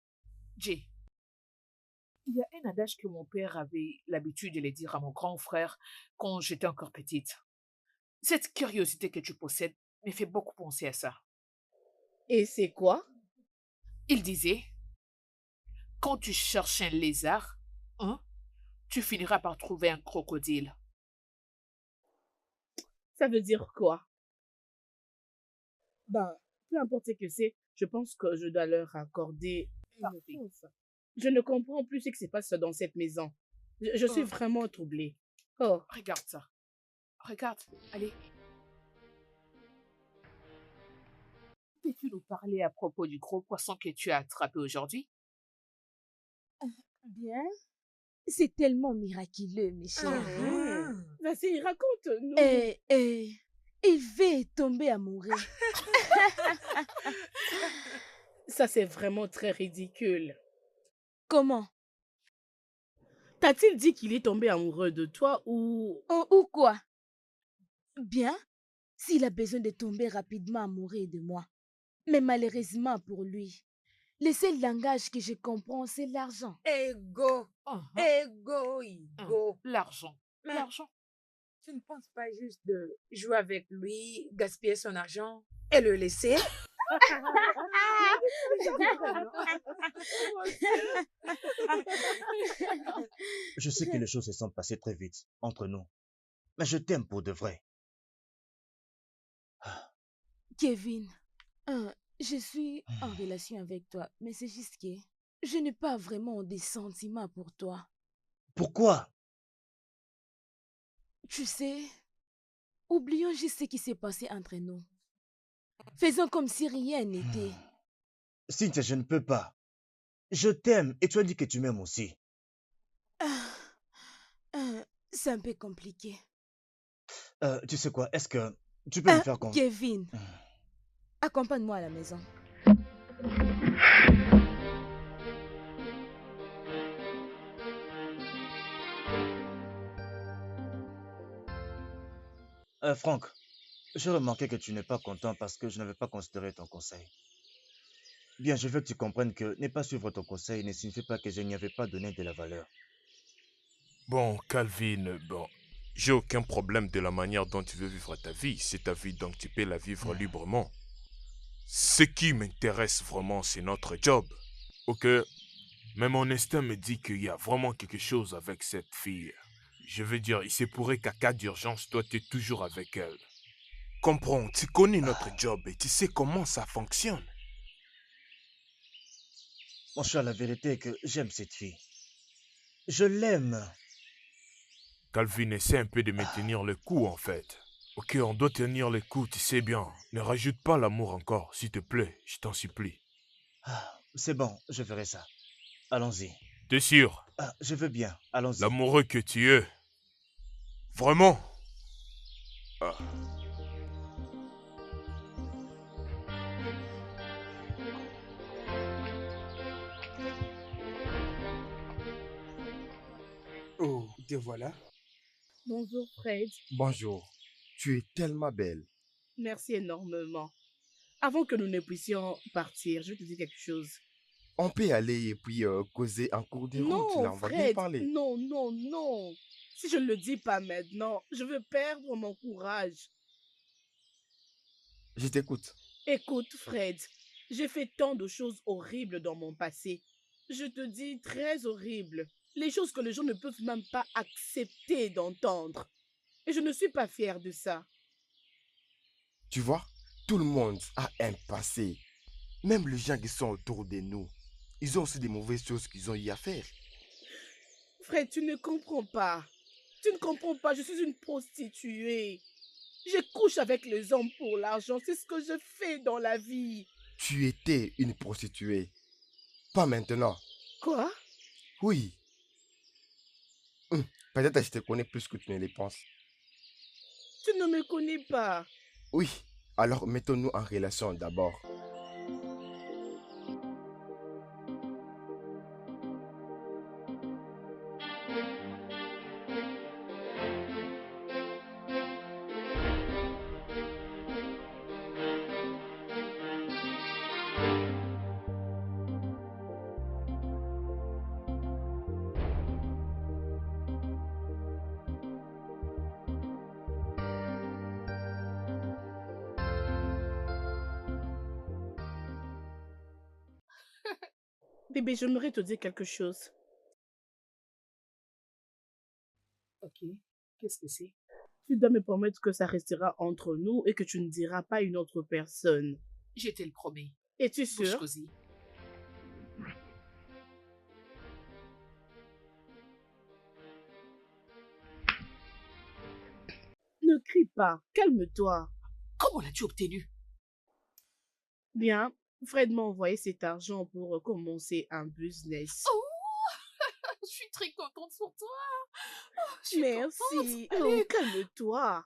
Jay, il y a un adage que mon père avait l'habitude de le dire à mon grand frère quand j'étais encore petite. Cette curiosité que tu possèdes me fait beaucoup penser à ça. Et c'est quoi? Il disait, quand tu cherches un lézard, tu finiras par trouver un crocodile. Ça veut dire quoi? Ben, peu importe ce que c'est, je pense que je dois leur accorder une réponse. Je ne comprends plus ce qui se passe dans cette maison. Je suis vraiment troublée. Oh, Regarde ça. Regarde, allez. Peux-tu nous parler à propos du gros poisson que tu as attrapé aujourd'hui? Bien. C'est tellement miraculeux, mes chéris. vas-y, raconte-nous. Il va tomber amoureux. Ça, c'est vraiment très ridicule. Comment? T'a-t-il dit qu'il est tombé amoureux de toi ou... Ou quoi? Bien, s'il a besoin de tomber rapidement amoureux de moi. Mais malheureusement pour lui, le seul langage que je comprends, c'est l'argent. Ego. Ego. L'argent. Mais L'argent. tu ne penses pas juste de jouer avec lui, gaspiller son argent et le laisser? Je sais que les choses se sont passées très vite entre nous. Mais je t'aime pour de vrai. Kevin, je suis en relation avec toi, mais c'est juste que je n'ai pas vraiment des sentiments pour toi. Pourquoi? Tu sais, oublions juste ce qui s'est passé entre nous. Faisons comme si rien n'était. Cynthia, je ne peux pas. Je t'aime et tu as dit que tu m'aimes aussi. C'est un peu compliqué. Tu sais quoi, est-ce que tu peux me faire confiance? Kevin, accompagne-moi à la maison. Franck, j'ai remarqué que tu n'es pas content parce que je n'avais pas considéré ton conseil. Bien, je veux que tu comprennes que ne pas suivre ton conseil ne signifie pas que je n'y avais pas donné de la valeur. Bon, Calvin, bon, j'ai aucun problème de la manière dont tu veux vivre ta vie. C'est ta vie, donc tu peux la vivre librement. Ce qui m'intéresse vraiment, c'est notre job. Ok? Mais mon instinct me dit qu'il y a vraiment quelque chose avec cette fille. Je veux dire, il se pourrait qu'à cas d'urgence, toi, tu es toujours avec elle. Comprends, tu connais notre job et tu sais comment ça fonctionne. Mon cher, la vérité est que j'aime cette fille. Je l'aime. Calvin essaie un peu de me tenir le coup, en fait. Ok, on doit tenir le coup, tu sais bien. Ne rajoute pas l'amour encore, s'il te plaît, je t'en supplie. C'est bon, je ferai ça. Allons-y. T'es sûr? Je veux bien, allons-y. L'amoureux que tu es. Vraiment? Oh, te voilà. Bonjour Fred. Bonjour. Tu es tellement belle. Merci énormément. Avant que nous ne puissions partir, je vais te dire quelque chose. On peut aller et puis causer en cours de route. Là, on va bien Fred, parler. non. Si je ne le dis pas maintenant, je vais perdre mon courage. Je t'écoute. Écoute, Fred, j'ai fait tant de choses horribles dans mon passé. Je te dis très horribles. Les choses que les gens ne peuvent même pas accepter d'entendre. Et je ne suis pas fière de ça. Tu vois, tout le monde a un passé. Même les gens qui sont autour de nous. Ils ont aussi des mauvaises choses qu'ils ont eu à faire. Fred, tu ne comprends pas. Tu ne comprends pas, je suis une prostituée. Je couche avec les hommes pour l'argent. C'est ce que je fais dans la vie. Tu étais une prostituée. Pas maintenant. Quoi? Oui. Peut-être que je te connais plus que tu ne le penses. Tu ne me connais pas. Oui. Alors mettons-nous en relation d'abord. Bébé, j'aimerais te dire quelque chose. Ok, qu'est-ce que c'est? Tu dois me promettre que ça restera entre nous et que tu ne diras pas à une autre personne. Je te le promets. Es-tu Bouche sûr? cosy. Ne crie pas, calme-toi. Comment l'as-tu obtenu? Bien, Fred m'a envoyé cet argent pour commencer un business. Oh, je suis très contente pour toi. Oh, je suis Merci. contente. Oh, Allez, calme-toi.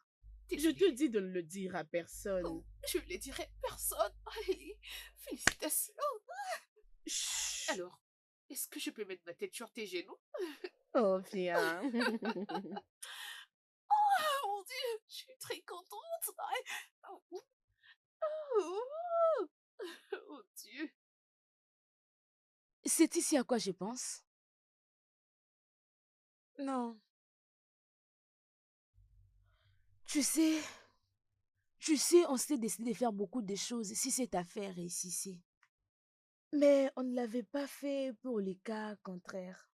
Je désolée. te dis de ne le dire à personne. Oh, je ne le dirai à personne. Allez, félicitations. Chut. Alors, est-ce que je peux mettre ma tête sur tes genoux? Oh, viens. Oh mon Dieu, je suis très contente. Oh, oh, oh Dieu. C'est ici à quoi je pense. Non. Tu sais, on s'est décidé de faire beaucoup de choses si cette affaire réussissait. Mais on ne l'avait pas fait pour les cas contraires.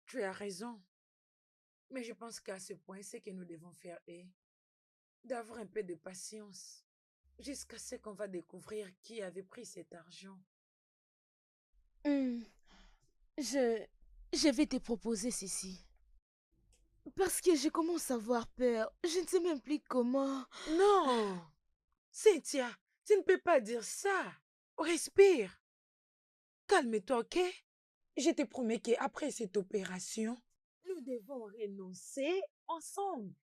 Tu as raison. Mais je pense qu'à ce point, ce que nous devons faire est d'avoir un peu de patience jusqu'à ce qu'on va découvrir qui avait pris cet argent. Hmm, je vais te proposer ceci. Parce que je commence à avoir peur. Je ne sais même plus comment. Non! Cynthia, tu ne peux pas dire ça. Respire. Calme-toi, ok? Je te promets qu'après cette opération, nous devons renoncer ensemble.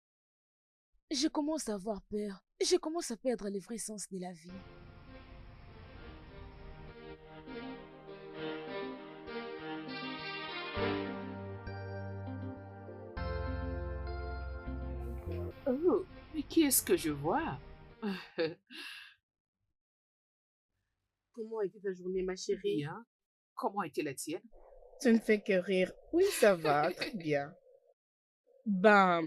Je commence à avoir peur. Je commence à perdre le vrai sens de la vie. Oh, mais qui est-ce que je vois? Comment était ta journée, ma chérie? Bien. Comment était la tienne? Tu ne fais que rire. Oui, ça va, très bien. Ben,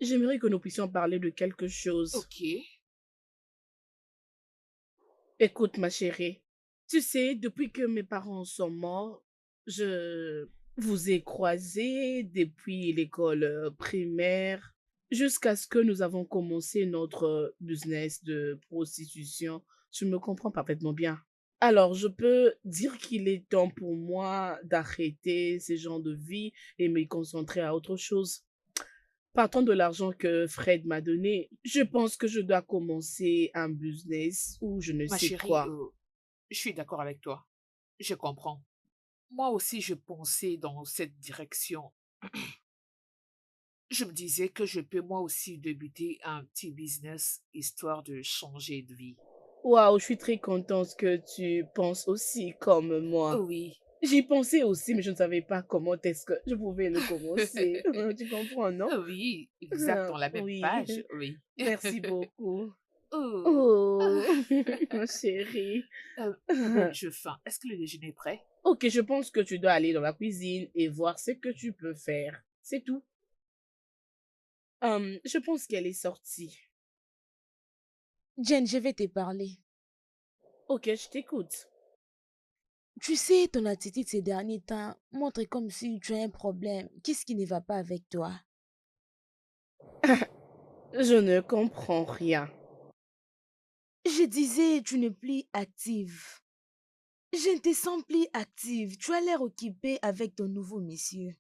j'aimerais que nous puissions parler de quelque chose. Ok. Écoute, ma chérie, tu sais, depuis que mes parents sont morts, je vous ai croisés depuis l'école primaire jusqu'à ce que nous avons commencé notre business de prostitution. Tu me comprends parfaitement bien. Alors, je peux dire qu'il est temps pour moi d'arrêter ce genre de vie et me concentrer à autre chose. Partant de l'argent que Fred m'a donné, je pense que je dois commencer un business ou je ne Ma sais chérie, quoi. je suis d'accord avec toi. Je comprends. Moi aussi, je pensais dans cette direction. Je me disais que je peux moi aussi débuter un petit business histoire de changer de vie. Waouh, je suis très contente que tu penses aussi comme moi. Oui. J'y pensais aussi, mais je ne savais pas comment est-ce que je pouvais le commencer. Tu comprends, non? Oui, exact, dans la même Oui. page, oui. Merci beaucoup. Oh. Oh, ma chérie. Bon, j'ai faim. Est-ce que le déjeuner est prêt? Ok, je pense que tu dois aller dans la cuisine et voir ce que tu peux faire. C'est tout. Je pense qu'elle est sortie. Jen, je vais te parler. Ok, je t'écoute. Tu sais, ton attitude ces derniers temps montre comme si tu as un problème. Qu'est-ce qui ne va pas avec toi? Je ne comprends rien. Je disais, tu n'es plus active. Je ne te sens plus active. Tu as l'air occupée avec ton nouveau monsieur.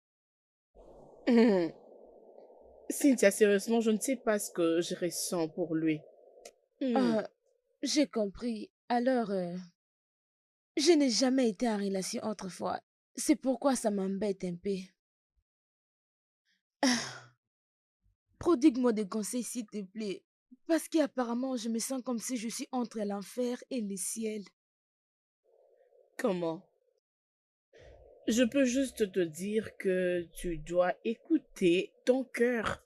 Cynthia, sérieusement, je ne sais pas ce que je ressens pour lui. Ah, j'ai compris. Alors, je n'ai jamais été en relation autrefois. C'est pourquoi ça m'embête un peu. Prodigue-moi des conseils, s'il te plaît. Parce qu'apparemment, je me sens comme si je suis entre l'enfer et le ciel. Comment? Je peux juste te dire que tu dois écouter ton cœur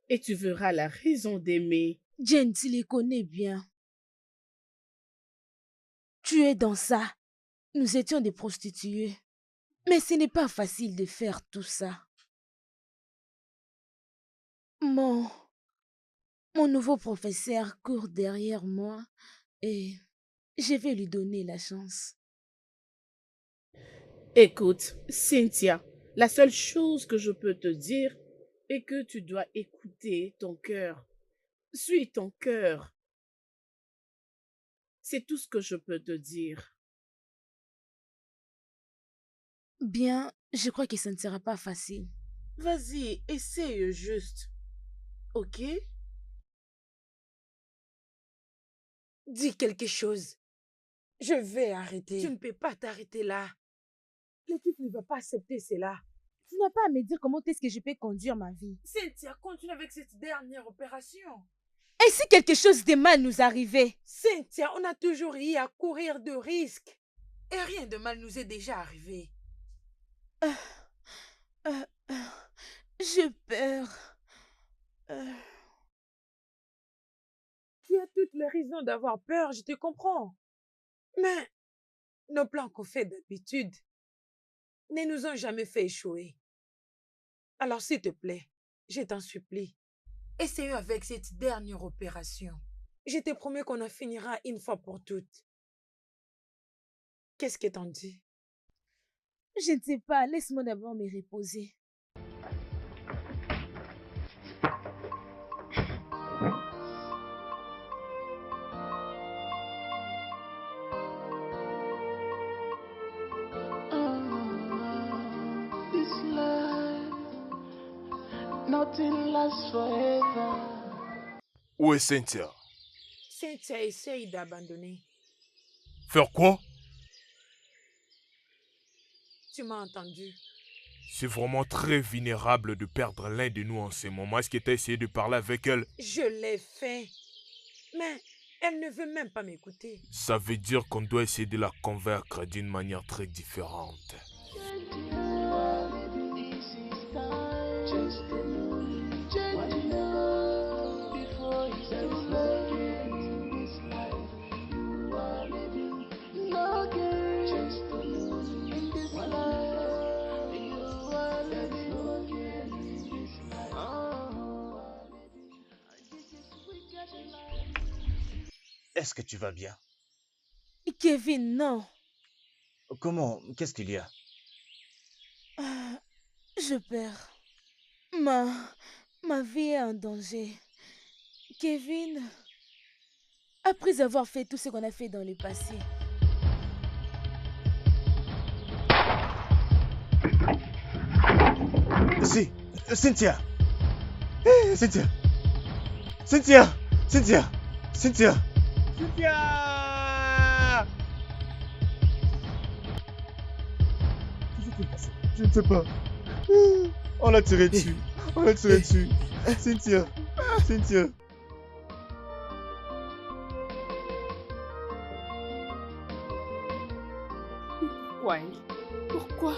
et tu verras la raison d'aimer. Jen, tu les connais bien. Tu es dans ça. Nous étions des prostituées. Mais ce n'est pas facile de faire tout ça. Mon nouveau professeur court derrière moi et je vais lui donner la chance. Écoute, Cynthia, La seule chose que je peux te dire est que tu dois écouter ton cœur. Suis ton cœur. C'est tout ce que je peux te dire. Bien, je crois que ça ne sera pas facile. Vas-y, essaye juste. Ok? Dis quelque chose. Je vais arrêter. Tu ne peux pas t'arrêter là. L'équipe ne va pas accepter cela. Tu n'as pas à me dire comment est-ce que je peux conduire ma vie. Cynthia, continue avec cette dernière opération. Et si quelque chose de mal nous arrivait? Cynthia, on a toujours eu à courir de risques. Et rien de mal nous est déjà arrivé. J'ai peur. Tu as toutes les raisons d'avoir peur, je te comprends. Mais nos plans qu'on fait d'habitude ne nous ont jamais fait échouer. Alors s'il te plaît, je t'en supplie, essaye avec cette dernière opération. Je te promets qu'on en finira une fois pour toutes. Qu'est-ce que t'en dis? Je ne sais pas, laisse-moi d'abord me reposer. This life, nothing lasts forever. Où est Cynthia? Cynthia essaye d'abandonner. Faire quoi? Tu m'as entendu? C'est vraiment très vulnérable de perdre l'un de nous en ce moment. Est-ce que tu as essayé de parler avec elle? Je l'ai fait. Mais elle ne veut même pas m'écouter. Ça veut dire qu'on doit essayer de la convaincre d'une manière très différente. Est-ce que tu vas bien? Kevin, non. Comment? Qu'est-ce qu'il y a? Je perds. Ma vie est en danger. Kevin, après avoir fait tout ce qu'on a fait dans le passé, Si, Cynthia! Hé, Cynthia! Cynthia! Cynthia! Cynthia! Cynthia! Qu'est-ce qui s'est passé? Je ne sais pas. On l'a tiré dessus. On l'a tiré dessus. Cynthia! Cynthia! Pourquoi? Pourquoi?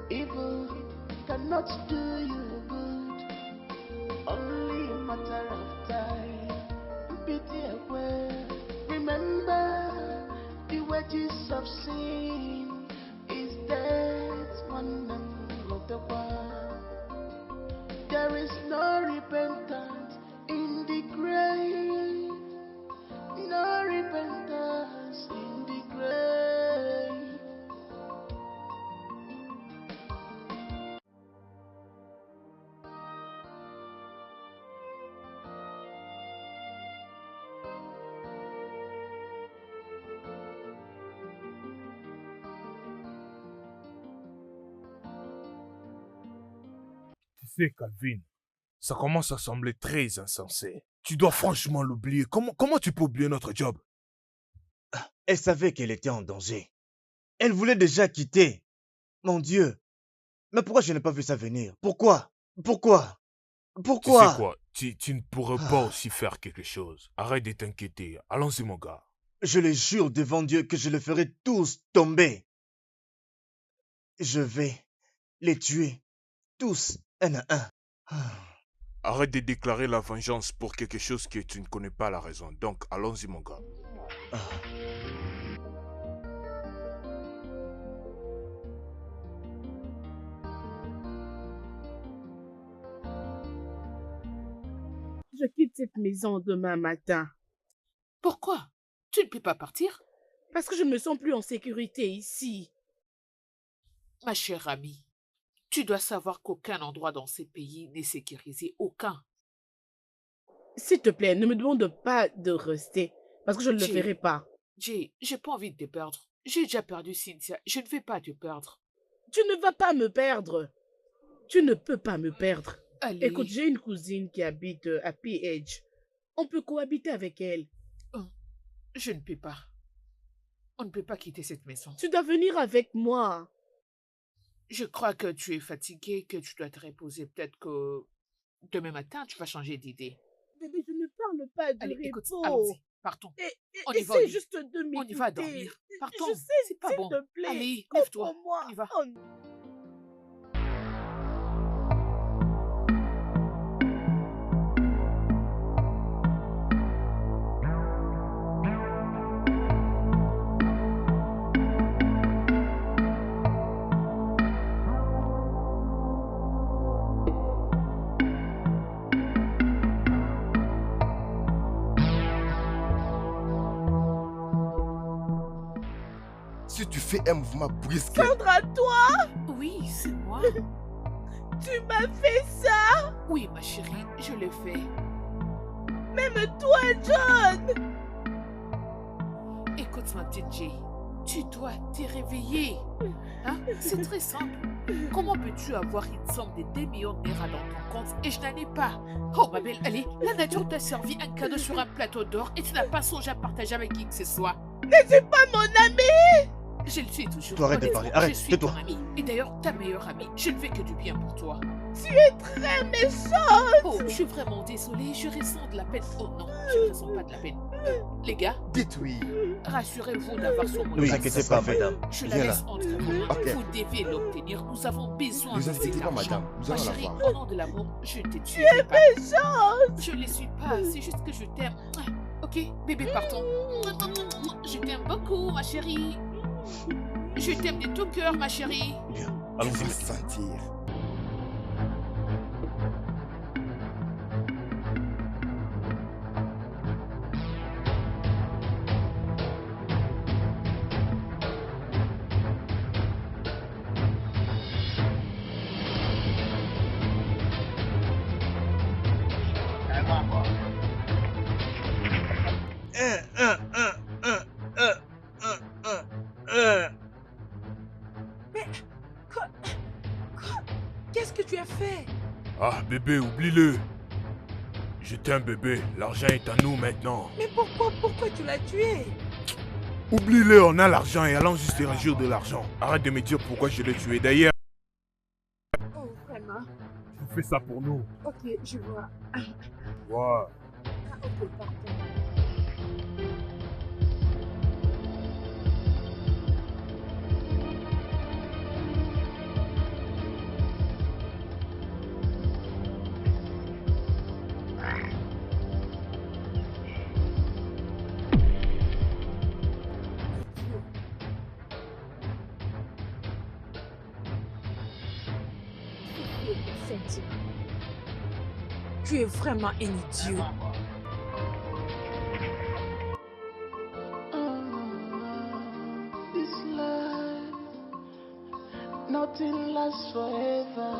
Evil cannot do you good, only a matter of time. Pity away. Remember, the wages of sin is death, one and not the one. There is no repentance in the grave, no repentance in the grave. Tu sais, Calvin, ça commence à sembler très insensé. Tu dois franchement l'oublier. Comment tu peux oublier notre job? Elle savait qu'elle était en danger. Elle voulait déjà quitter. Mon Dieu. Mais pourquoi je n'ai pas vu ça venir? Pourquoi? Pourquoi? Pourquoi? Tu sais quoi? Tu ne pourrais pas aussi faire quelque chose. Arrête de t'inquiéter. Allons-y, mon gars. Je les jure devant Dieu que je les ferai tous tomber. Je vais les tuer tous un à un. Arrête de déclarer la vengeance pour quelque chose que tu ne connais pas la raison. Donc, allons-y, mon gars. Je quitte cette maison demain matin. Pourquoi? Tu ne peux pas partir? Parce que je ne me sens plus en sécurité ici. Ma chère amie, tu dois savoir qu'aucun endroit dans ces pays n'est sécurisé. Aucun. S'il te plaît, ne me demande pas de rester. Parce que je ne le Jay. ferai pas. Jay, j'ai pas envie de te perdre. J'ai déjà perdu Cynthia. Je ne vais pas te perdre. Tu ne vas pas me perdre. Tu ne peux pas me perdre. Allez. Écoute, j'ai une cousine qui habite à PH. On peut cohabiter avec elle. Je ne peux pas. On ne peut pas quitter cette maison. Tu dois venir avec moi. Je crois que tu es fatiguée, que tu dois te reposer. Peut-être que demain matin, tu vas changer d'idée. Bébé, je ne parle pas de Allez, repos. écoute, allons-y. Partons. On y va. Essaie juste de m'écouter. On y va dormir. Partons. Je sais, c'est pas s'il bon. te plaît. Allez, lève-toi. Comprends-moi. On y va. Si tu fais un mouvement brusque, Sandra, toi, Oui, c'est moi. tu m'as fait ça. Oui, ma chérie, je l'ai fait. Même toi, John. Écoute, ma petite Jay, tu dois te réveiller. Hein? C'est très simple. Comment peux-tu avoir une somme de 2 millions de naira dans ton compte et je n'en ai pas? Oh, ma belle, allez, la nature t'a servi un cadeau sur un plateau d'or et tu n'as pas songé à partager avec qui que ce soit. N'es-tu pas mon ami? Je le suis toujours. Toi, arrête de Honnêtement, parler. Arrête, je suis tais-toi. ton amie. Et d'ailleurs, ta meilleure amie. Je ne fais que du bien pour toi. Tu es très méchante. Oh, je suis vraiment désolée. Je ressens de la peine. Oh non, je ne ressens pas de la peine. Les gars, dites oui. rassurez-vous d'avoir son mot Ne vous de inquiétez passe. pas, madame. Je la Viens là. laisse entre vos mains. Ok. Vous devez l'obtenir. Nous avons besoin Ne de vous cet inquiétez pas, argent. madame. Nous Ma allons chérie, l'avoir. au nom de l'amour, je te tuerai pas. Méchante. Je ne le suis pas. C'est juste que je t'aime. Ok, bébé, partons. Je t'aime beaucoup, ma chérie. Je t'aime de tout cœur, ma chérie. Bien, Tu allons-y. vas sentir. Qu'est-ce que tu as fait? Ah, bébé, oublie-le. J'étais un bébé, l'argent est à nous maintenant. Mais pourquoi tu l'as tué? Oublie-le, on a l'argent et allons juste se réjouir de l'argent. Arrête de me dire pourquoi je l'ai tué. D'ailleurs, Oh, vraiment? tu fais ça pour nous. Ok, je vois. Ouais. Ah, ok, pardon. Cynthia. Tu es vraiment un idiot. This life, nothing lasts forever.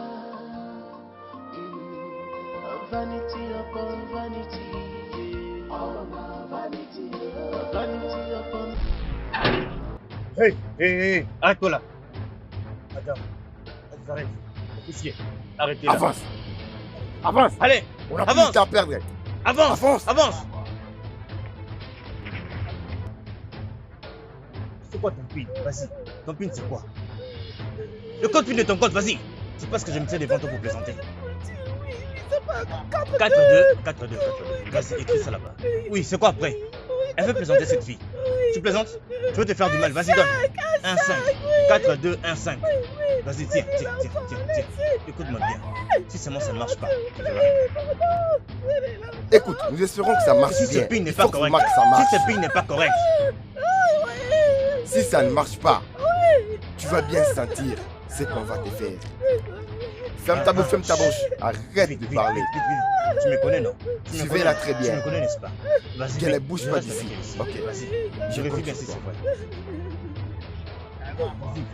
Vanity upon vanity. Oh, vanity. Vanity upon. Hey, arrête-toi là. Madame, arrête. Officier, arrêtez là. Avance. Avance. Allez, On a plus avance. de temps à perdre. Avance, Avance. avance. C'est quoi ton pin? Vas-y, ton pin c'est quoi? Le code pin de ton compte, vas-y. C'est parce que je me tiens devant toi pour plaisanter. 4-2. Vas-y, écris ça là-bas. Oui, c'est quoi après? Elle veut plaisanter cette fille. Tu plaisantes? Tu veux te faire du mal, vas-y, donne. 1-5. 4-2, 1-5. Vas-y, tiens. Écoute-moi bien. Si seulement ça ne marche pas, tu verras. Écoute, nous espérons que ça marche Si ce bien. pin n'est Il pas faut que correct, Max, ça marche. si ce pin n'est pas correct, Si ça ne marche pas, tu vas bien sentir ce qu'on va te faire. Ferme ta bouche, ferme ta bouche. Arrête de parler. Vite. Tu me connais, non? Tu me Suivez-la connais, très Tu bien. me connais, n'est-ce pas? Vas-y, Qu'elle ne vite. bouge Je pas reste d'ici. avec elle ici. Ok. Vas-y. Je vérifie bien si c'est vrai.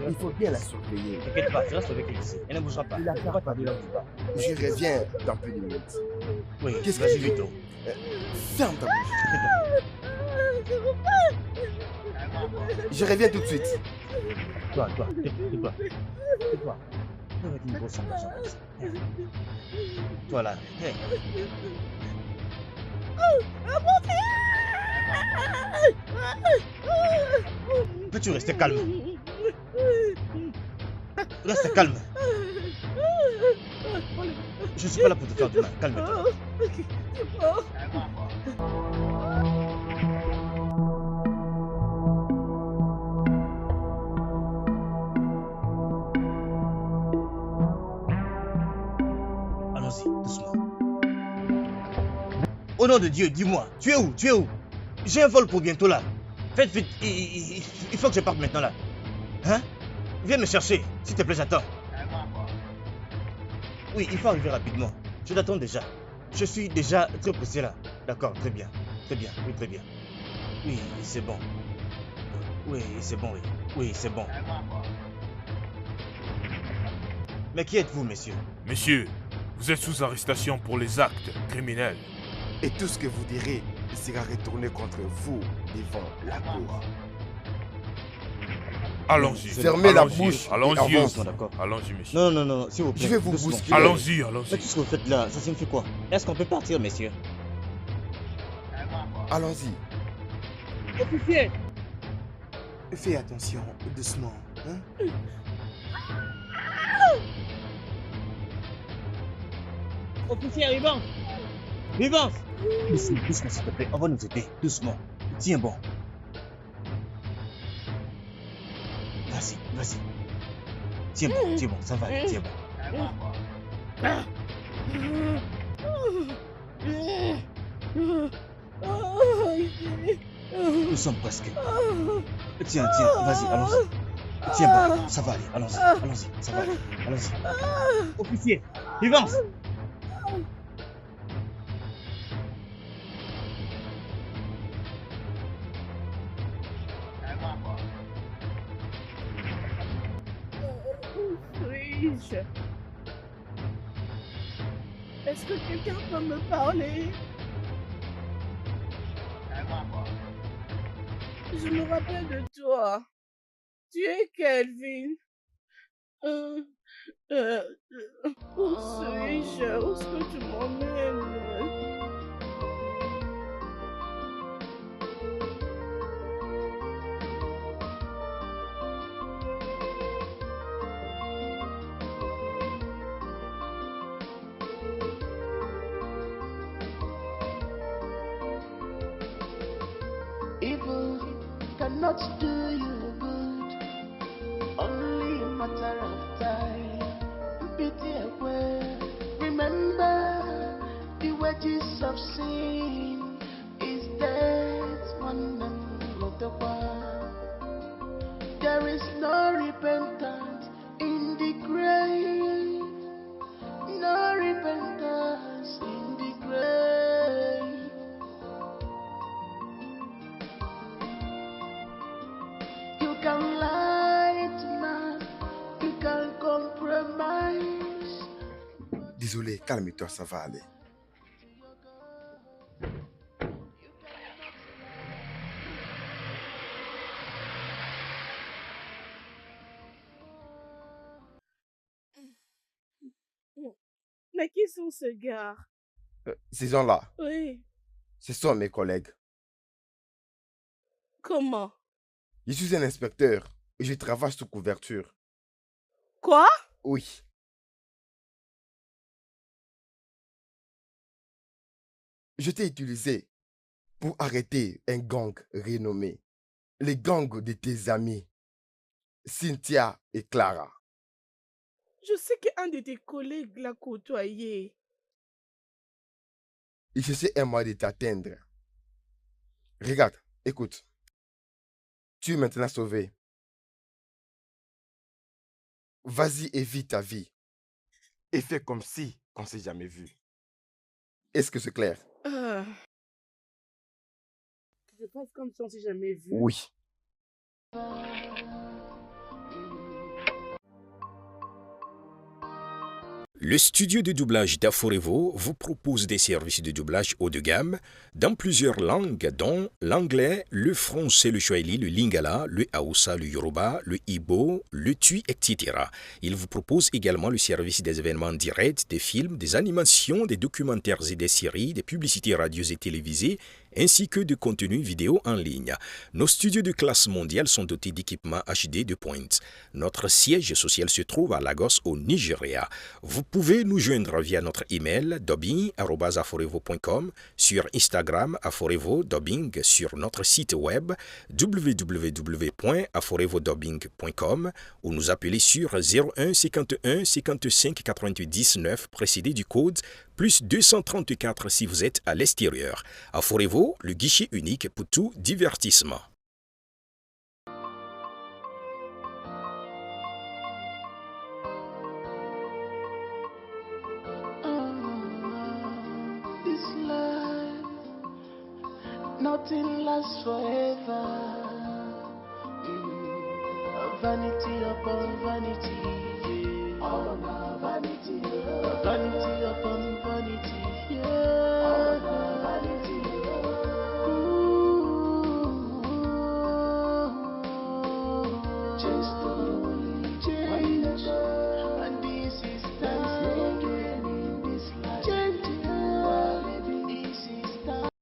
Il faut bien la surveiller. T'inquiète pas, tu restes avec elle ici. Elle ne bougera pas. Il a Elle ne va pas bouger pas. Je reviens dans peu de minutes. Oui, Qu'est-ce vas-y, que- vite. Oh. Ferme ta bouche. Je reviens tout de suite. Toi, tais-toi. Tais-toi. Toi avec une grosse ambition comme ça. Toi là. Hey. Peux-tu rester calme? Reste calme. Je suis pas là pour te faire du mal. Calme-toi. Allons-y, doucement. Au nom de Dieu, dis-moi, tu es où? Tu es où? J'ai un vol pour bientôt là. Faites vite, il faut que je parte maintenant là. Hein? Viens me chercher, s'il te plaît, j'attends. Oui, il faut arriver rapidement. Je t'attends déjà. Je suis déjà très pressé là. D'accord, très bien. Très bien, oui, très bien. Oui, c'est bon. Oui, c'est bon, oui. Oui, c'est bon. Mais qui êtes-vous, messieurs? Monsieur, vous êtes sous arrestation pour les actes criminels. Et tout ce que vous direz sera retourné contre vous devant la cour. Allons-y. Fermez la allons-y, bouche. Allons-y. Avance. D'accord. Allons-y, monsieur. Non, s'il vous plaît. Je vais vous doucement. bousculer. Allons-y, Mais allons-y. tout ce que vous faites là, ça signifie quoi? Est-ce qu'on peut partir, messieurs? Allons-y. Officier! Fais attention, doucement. Hein? Officier, Vivance! Vivance! Doucement, s'il te plaît. On va nous aider. Doucement. Tiens bon. Vas-y. Tiens bon, ça va aller, tiens bon. Nous sommes presque. Tiens, vas-y, allons-y. Tiens bon, ça va aller, allons-y, ça va aller, allons-y. Officier! Vivance! Où suis-je? Est-ce que quelqu'un peut me parler? Je me rappelle de toi. Tu es Kelvin. Où suis-je? Où est-ce que tu m'emmènes? Evil cannot do you good, only a matter of time. Pity away. Remember, the wages of sin is death, one and of the world. There is no repentance in the grave, no repentance in the grave. You can lie to man, you can compromise. Désolé, calme-toi, ça va aller. Mais qui sont ces gars? Ces gens-là, Oui, ce sont mes collègues. comment? Je suis un inspecteur et je travaille sous couverture. Quoi? Oui. Je t'ai utilisé pour arrêter un gang renommé. Les gangs de tes amis, Cynthia et Clara. Je sais qu'un de tes collègues l'a côtoyé. Il cherchait un moyen de t'atteindre. Regarde, écoute. Tu es maintenant sauvé. Vas-y et vis ta vie. et fais comme si on s'est jamais vu. Est-ce que c'est clair? Je pense comme si on s'est jamais vu. Oui. Le studio de doublage d'Aforevo vous propose des services de doublage haut de gamme dans plusieurs langues, dont l'anglais, le français, le swahili, le lingala, le hausa, le yoruba, le ibo, le tui, etc. Il vous propose également le service des événements directs, des films, des animations, des documentaires et des séries, des publicités radios et télévisées, ainsi que de contenus vidéo en ligne. Nos studios de classe mondiale sont dotés d'équipements HD de pointe. Notre siège social se trouve à Lagos, au Nigeria. Vous pouvez nous joindre via notre email dubbing@aforevo.com, sur Instagram aforevo-dubbing, sur notre site web www.aforevodubbing.com ou nous appeler sur 01 51 55 88 19 précédé du code plus 234 si vous êtes à l'extérieur. Aforevo, le guichet unique pour tout divertissement. This life, nothing lasts forever. Vanity upon vanity, yeah. All my vanity, vanity upon vanity, yeah. All my vanity, ooh, just